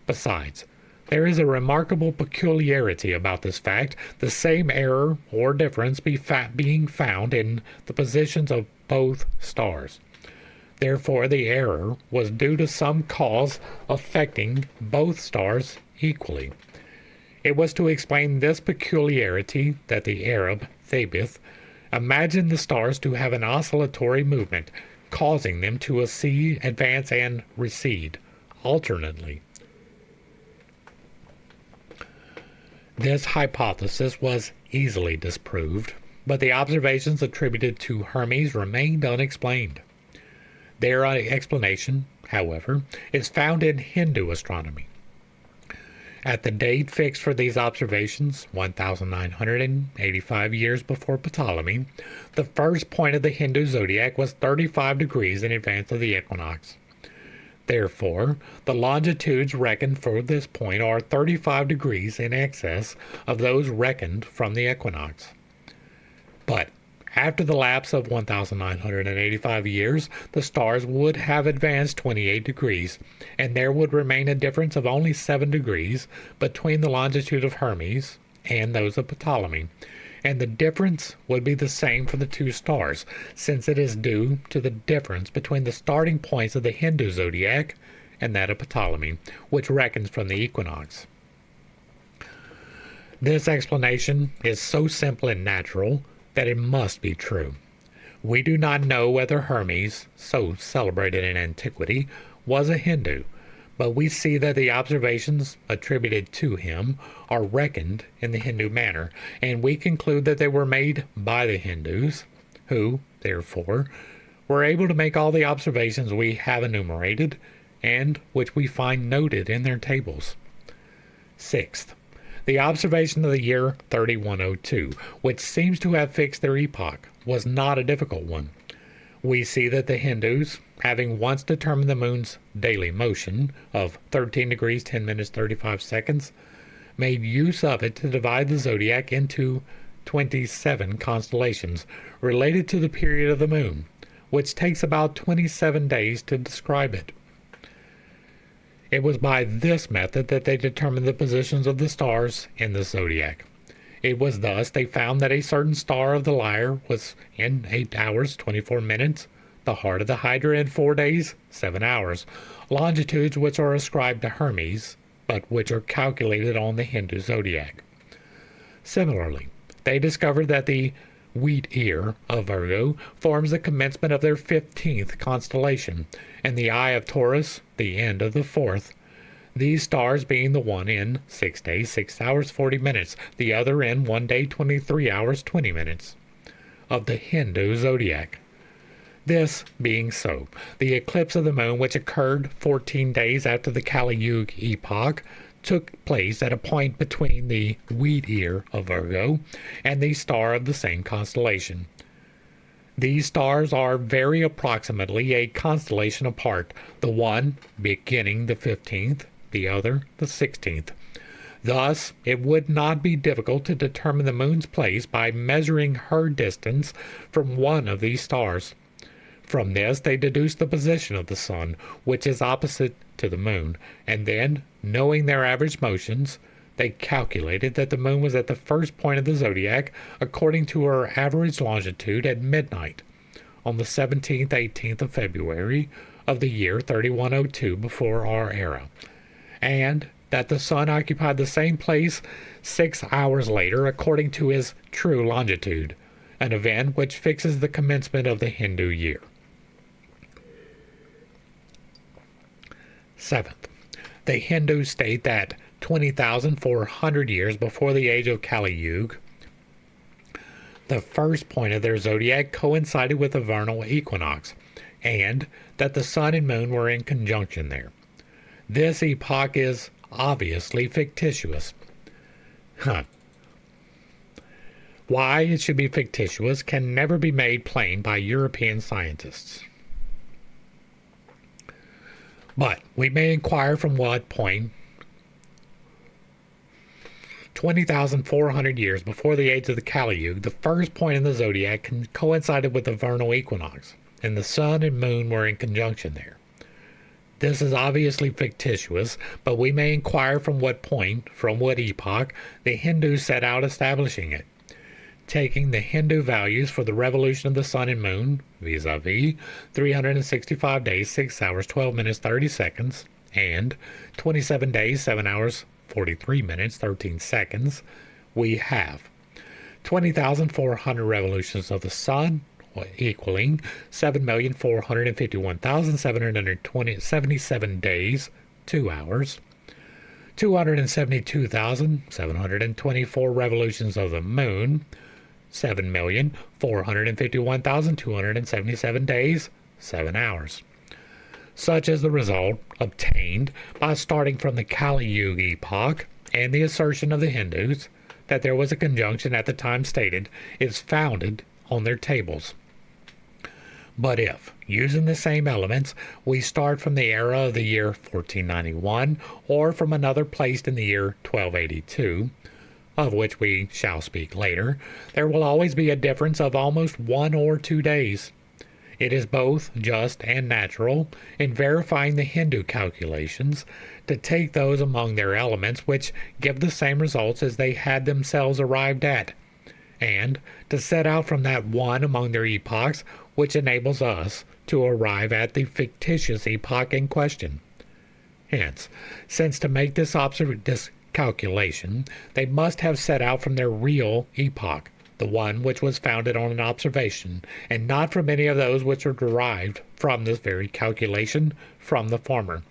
Besides, there is a remarkable peculiarity about this fact, the same error or difference being found in the positions of both stars. Therefore, the error was due to some cause affecting both stars equally. It was to explain this peculiarity that the Arab, Thabith, imagined the stars to have an oscillatory movement, causing them to advance and recede alternately. This hypothesis was easily disproved, but the observations attributed to Hermes remained unexplained. Their explanation, however, is found in Hindu astronomy. At the date fixed for these observations, 1985 years before Ptolemy, the first point of the Hindu zodiac was 35 degrees in advance of the equinox. Therefore, the longitudes reckoned for this point are 35 degrees in excess of those reckoned from the equinox. But after the lapse of 1985 years, the stars would have advanced 28 degrees, and there would remain a difference of only 7 degrees between the longitude of Hermes and those of Ptolemy, and the difference would be the same for the two stars, since it is due to the difference between the starting points of the Hindu zodiac and that of Ptolemy, which reckons from the equinox. This explanation is so simple and natural that it must be true. We do not know whether Hermes, so celebrated in antiquity, was a Hindu, but we see that the observations attributed to him are reckoned in the Hindu manner, and we conclude that they were made by the Hindus, who, therefore, were able to make all the observations we have enumerated, and which we find noted in their tables. Sixth, the observation of the year 3102, which seems to have fixed their epoch, was not a difficult one. We see that the Hindus, having once determined the moon's daily motion of 13 degrees 10 minutes 35 seconds, made use of it to divide the zodiac into 27 constellations related to the period of the moon, which takes about 27 days to describe it. It was by this method that they determined the positions of the stars in the zodiac. It was thus they found that a certain star of the Lyre was in 8 hours 24 minutes, the heart of the Hydra in 4 days 7 hours, longitudes which are ascribed to Hermes, but which are calculated on the Hindu zodiac. Similarly, they discovered that the wheat ear of Virgo forms the commencement of their 15th constellation, and the eye of Taurus the end of the 4th, these stars being the one in 6 days 6 hours 40 minutes, the other in 1 day 23 hours 20 minutes, of the Hindu zodiac. This being so, the eclipse of the moon, which occurred 14 days after the Kali Yuga epoch, took place at a point between the wheat ear of Virgo and the star of the same constellation. These stars are very approximately a constellation apart, the one beginning the 15th, the other the 16th. Thus, it would not be difficult to determine the moon's place by measuring her distance from one of these stars. From this, they deduced the position of the sun, which is opposite to the moon, and then, knowing their average motions, they calculated that the moon was at the first point of the zodiac according to her average longitude at midnight on the 17th 18th of February of the year 3102 before our era, and that the sun occupied the same place 6 hours later according to his true longitude, an event which fixes the commencement of the Hindu year. 7th, the Hindus state that 20,400 years before the age of Kali Yuga, the first point of their zodiac coincided with the vernal equinox, and that the sun and moon were in conjunction there. This epoch is obviously fictitious. Why it should be fictitious can never be made plain by European scientists. But we may inquire from what point 20,400 years before the age of the Kali Yuga, the first point in the zodiac coincided with the vernal equinox, and the sun and moon were in conjunction there. This is obviously fictitious, but we may inquire from what point, from what epoch, the Hindus set out establishing it. Taking the Hindu values for the revolution of the sun and moon, vis-a-vis 365 days, 6 hours, 12 minutes, 30 seconds, and 27 days, 7 hours, 43 minutes, 13 seconds, we have 20,400 revolutions of the sun, equaling 7,451,777 days, 2 hours, 272,724 revolutions of the moon, 7,451,277 days, 7 hours. Such is the result obtained by starting from the Kali Yuga epoch, and the assertion of the Hindus that there was a conjunction at the time stated is founded on their tables. But if, using the same elements, we start from the era of the year 1491 or from another placed in the year 1282, of which we shall speak later, there will always be a difference of almost 1 or 2 days. It is both just and natural, in verifying the Hindu calculations, to take those among their elements which give the same results as they had themselves arrived at, and to set out from that one among their epochs which enables us to arrive at the fictitious epoch in question. Hence, since to make this calculation, they must have set out from their real epoch, the one which was founded on an observation, and not from any of those which are derived from this very calculation from the former,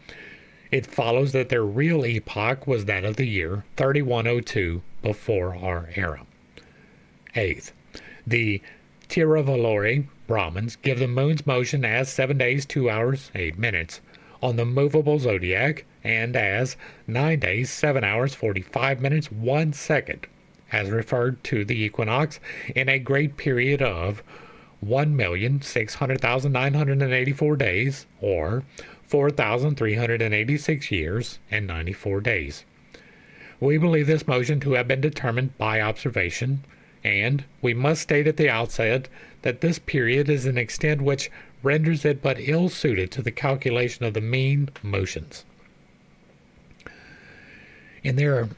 it follows that their real epoch was that of the year 3102 before our era. 8th, the Tiravalori Brahmins give the moon's motion as 7 days 2 hours 8 minutes on the movable zodiac, and as 9 days 7 hours 45 minutes 1 second, as referred to the equinox in a great period of 1,600,984 days, or 4,386 years and 94 days. We believe this motion to have been determined by observation, and we must state at the outset that this period is an extent which renders it but ill-suited to the calculation of the mean motions. In their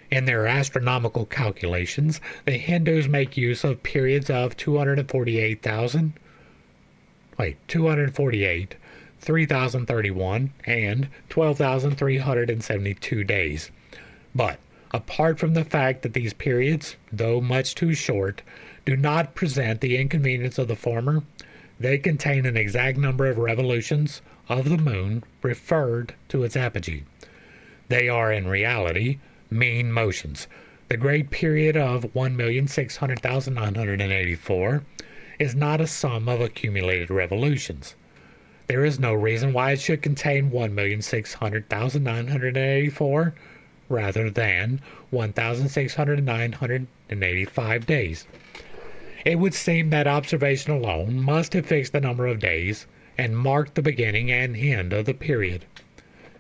astronomical calculations, the Hindus make use of periods of 248, 3,031, and 12,372 days. But apart from the fact that these periods, though much too short, do not present the inconvenience of the former, they contain an exact number of revolutions of the moon referred to its apogee. They are in reality mean motions. The great period of 1,600,984 is not a sum of accumulated revolutions. There is no reason why it should contain 1,600,984 rather than 1,600,985 days. It would seem that observation alone must have fixed the number of days and marked the beginning and end of the period.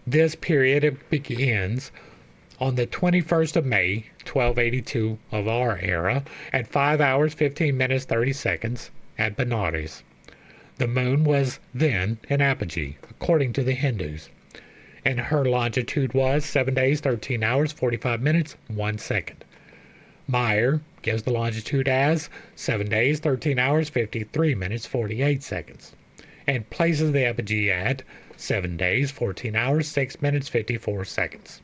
This period begins on the 21st of May, 1282 of our era, at 5 hours 15 minutes 30 seconds at Benares. The moon was then in apogee, according to the Hindus, and her longitude was 7 days 13 hours 45 minutes 1 second. Meyer gives the longitude as 7 days 13 hours 53 minutes 48 seconds, and places the apogee at 7 days 14 hours 6 minutes 54 seconds.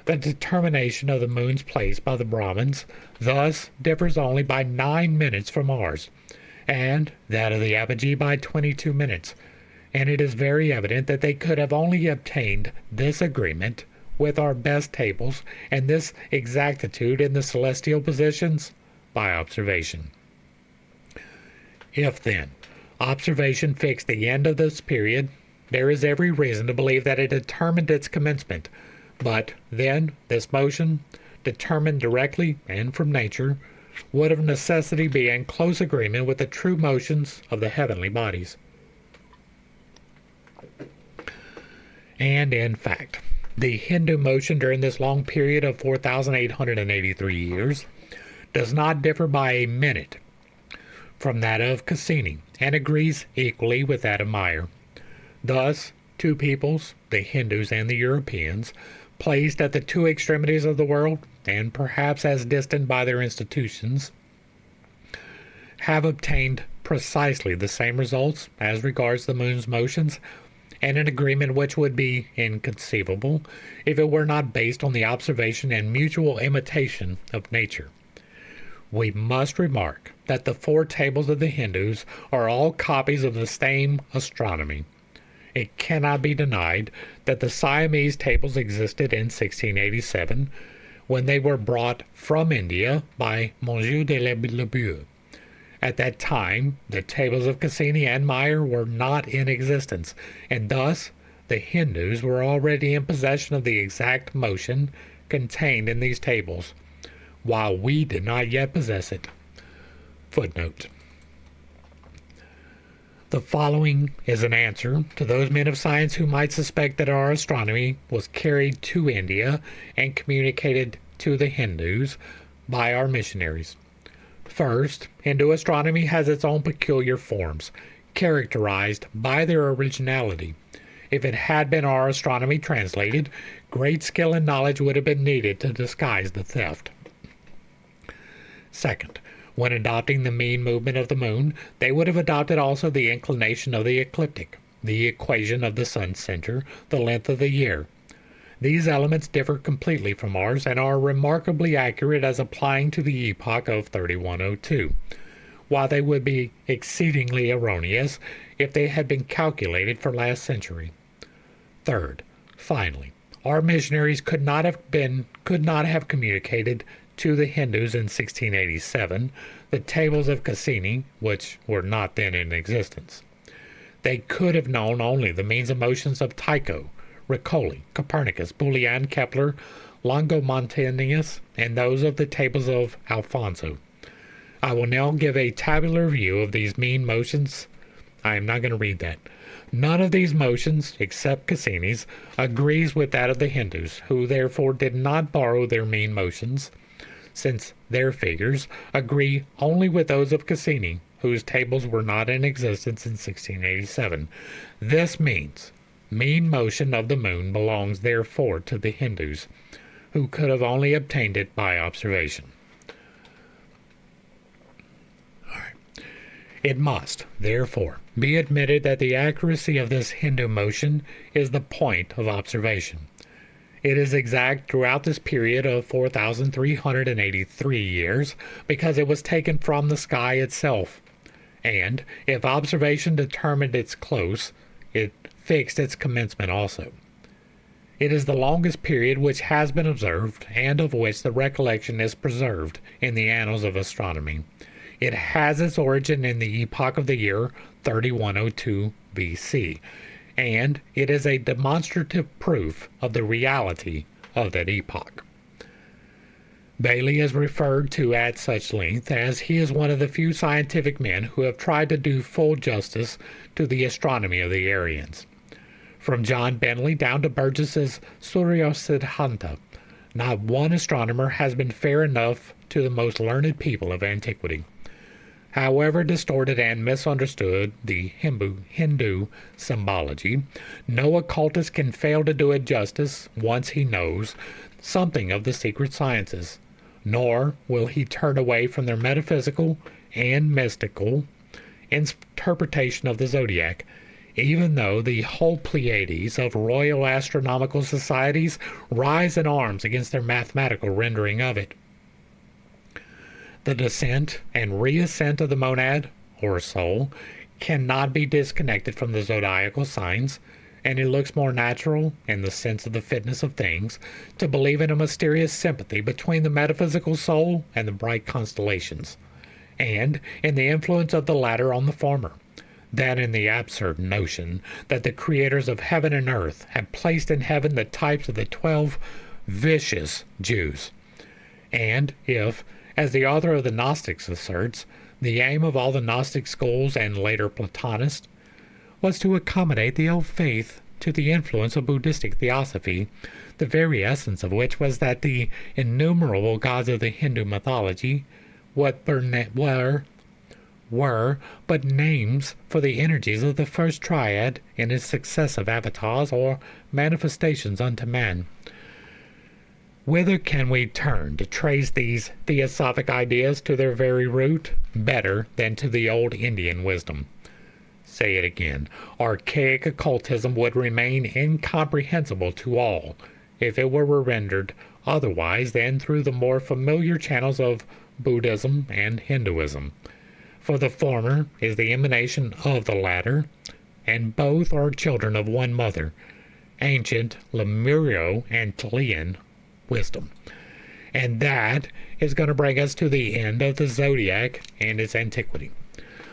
The determination of the moon's place by the Brahmins thus differs only by 9 minutes from ours, and that of the apogee by 22 minutes, and it is very evident that they could have only obtained this agreement with our best tables and this exactitude in the celestial positions by observation. If, then, observation fixed the end of this period, there is every reason to believe that it determined its commencement, but then this motion, determined directly and from nature, would of necessity be in close agreement with the true motions of the heavenly bodies. And in fact, the Hindu motion during this long period of 4,883 years does not differ by a minute from that of Cassini, and agrees equally with that of Meyer. Thus, two peoples, the Hindus and the Europeans, placed at the two extremities of the world, and perhaps as distant by their institutions, have obtained precisely the same results as regards the moon's motions, and an agreement which would be inconceivable if it were not based on the observation and mutual imitation of nature. We must remark that the four tables of the Hindus are all copies of the same astronomy. It cannot be denied that the Siamese tables existed in 1687, when they were brought from India by Monsieur de Lebeau. At that time, the tables of Cassini and Meyer were not in existence, and thus the Hindus were already in possession of the exact motion contained in these tables, while we did not yet possess it. Footnote. The following is an answer to those men of science who might suspect that our astronomy was carried to India and communicated to the Hindus by our missionaries. First, Hindu astronomy has its own peculiar forms, characterized by their originality. If it had been our astronomy translated, great skill and knowledge would have been needed to disguise the theft. Second, when adopting the mean movement of the moon, they would have adopted also the inclination of the ecliptic, the equation of the sun's center, the length of the year. These elements differ completely from ours and are remarkably accurate as applying to the epoch of 3102, while they would be exceedingly erroneous if they had been calculated for last century. Third, finally, our missionaries could not have communicated to the Hindus in 1687 the tables of Cassini, which were not then in existence. They could have known only the means of motions of Tycho, Riccoli, Copernicus, Boolean, Kepler, Longomontanus, and those of the tables of Alfonso. I will now give a tabular view of these mean motions. I am not going to read that. None of these motions, except Cassini's, agrees with that of the Hindus, who therefore did not borrow their mean motions, since their figures agree only with those of Cassini, whose tables were not in existence in 1687. This means mean motion of the moon belongs therefore to the Hindus, who could have only obtained it by observation. It must, therefore, be admitted that the accuracy of this Hindu motion is the point of observation. It is exact throughout this period of 4,383 years because it was taken from the sky itself, and if observation determined its close, it fixed its commencement also. It is the longest period which has been observed, and of which the recollection is preserved in the annals of astronomy. It has its origin in the epoch of the year 3102 BC, and it is a demonstrative proof of the reality of that epoch. Bailey is referred to at such length as he is one of the few scientific men who have tried to do full justice to the astronomy of the Aryans. From John Bentley down to Burgess's Surya Siddhanta, not one astronomer has been fair enough to the most learned people of antiquity. However distorted and misunderstood the Hindu symbology, no occultist can fail to do it justice once he knows something of the secret sciences, nor will he turn away from their metaphysical and mystical interpretation of the zodiac, even though the whole Pleiades of royal astronomical societies rise in arms against their mathematical rendering of it. The descent and reascent of the monad, or soul, cannot be disconnected from the zodiacal signs, and it looks more natural, in the sense of the fitness of things, to believe in a mysterious sympathy between the metaphysical soul and the bright constellations, and in the influence of the latter on the former, than in the absurd notion that the creators of heaven and earth have placed in heaven the types of the 12 vicious Jews. And if, as the author of the Gnostics asserts, the aim of all the Gnostic schools and later Platonists was to accommodate the old faith to the influence of Buddhistic theosophy, the very essence of which was that the innumerable gods of the Hindu mythology were but names for the energies of the first triad in its successive avatars or manifestations unto man. Whither can we turn to trace these theosophic ideas to their very root, better than to the old Indian wisdom? Say it again. Archaic occultism would remain incomprehensible to all if it were rendered otherwise than through the more familiar channels of Buddhism and Hinduism. For the former is the emanation of the latter, and both are children of one mother, ancient Lemurio-Antillean wisdom. And that is going to bring us to the end of the Zodiac and its antiquity.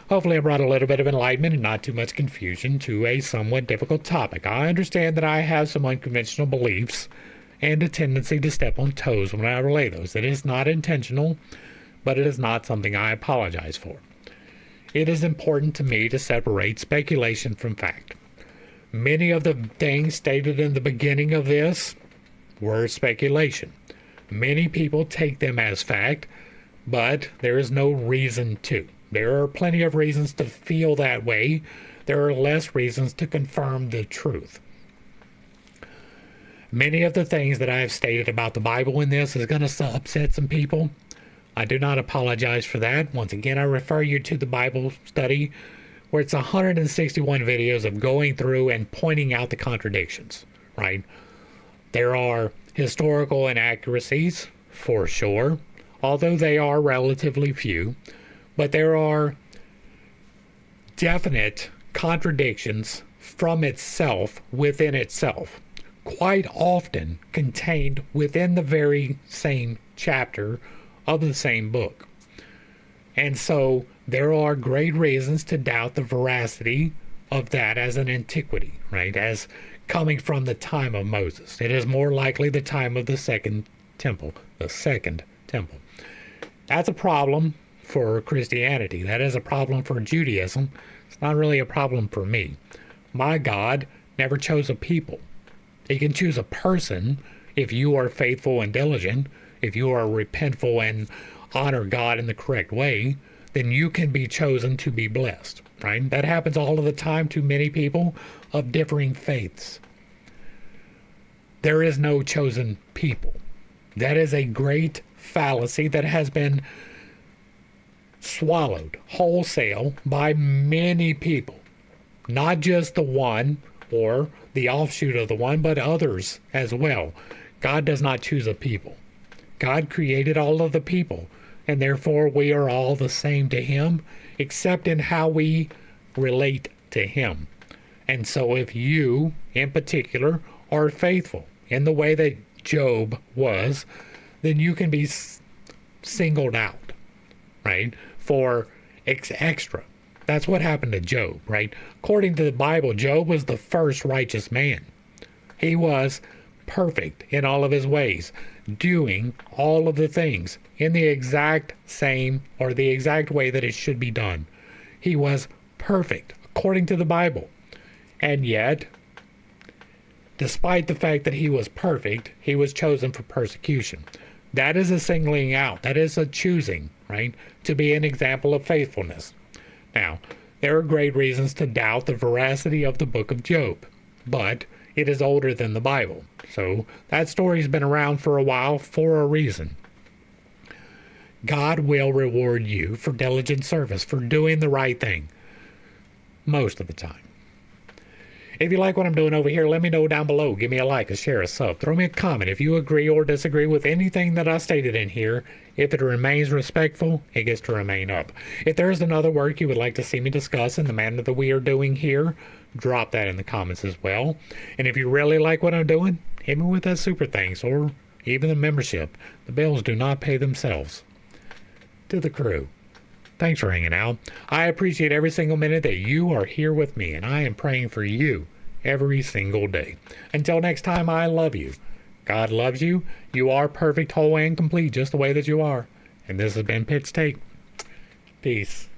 Hopefully I brought a little bit of enlightenment and not too much confusion to a somewhat difficult topic. I understand that I have some unconventional beliefs and a tendency to step on toes when I relay those. It is not intentional, but it is not something I apologize for. It is important to me to separate speculation from fact. Many of the things stated in the beginning of this were speculation. Many people take them as fact, but there is no reason to. There are plenty of reasons to feel that way. There are less reasons to confirm the truth. Many of the things that I have stated about the Bible in this is going to upset some people. I do not apologize for that. Once again, I refer you to the Bible study, where it's 161 videos of going through and pointing out the contradictions, right? There are historical inaccuracies, for sure, although they are relatively few, but there are definite contradictions from itself within itself, quite often contained within the very same chapter of the same book. And so there are great reasons to doubt the veracity of that as an antiquity, right? As coming from the time of Moses. It is more likely the time of the second temple. That's a problem for Christianity. That is a problem for Judaism. It's not really a problem for me. My God never chose a people. He can choose a person if you are faithful and diligent, if you are repentful and honor God in the correct way, then you can be chosen to be blessed, right? That happens all of the time to many people of differing faiths. There is no chosen people. That is a great fallacy that has been swallowed wholesale by many people. Not just the one or the offshoot of the one, but others as well. God does not choose a people. God created all of the people, and therefore we are all the same to Him, except in how we relate to Him. And so if you, in particular, are faithful in the way that Job was, then you can be singled out, right, for extra. That's what happened to Job, right? According to the Bible, Job was the first righteous man. He was perfect in all of his ways, doing all of the things in the exact same or the exact way that it should be done. He was perfect according to the Bible. And yet, despite the fact that he was perfect, he was chosen for persecution. That is a singling out. That is a choosing, right, to be an example of faithfulness. Now, there are great reasons to doubt the veracity of the book of Job, but it is older than the Bible. So that story's been around for a while for a reason. God will reward you for diligent service, for doing the right thing, most of the time. If you like what I'm doing over here, let me know down below. Give me a like, a share, a sub. Throw me a comment if you agree or disagree with anything that I stated in here. If it remains respectful, it gets to remain up. If there is another work you would like to see me discuss in the manner that we are doing here, drop that in the comments as well. And if you really like what I'm doing, hit me with that super thanks or even the membership. The bills do not pay themselves. To the crew, thanks for hanging out. I appreciate every single minute that you are here with me, and I am praying for you every single day. Until next time, I love you. God loves you. You are perfect, whole, and complete just the way that you are. And this has been Pitt's Take. Peace.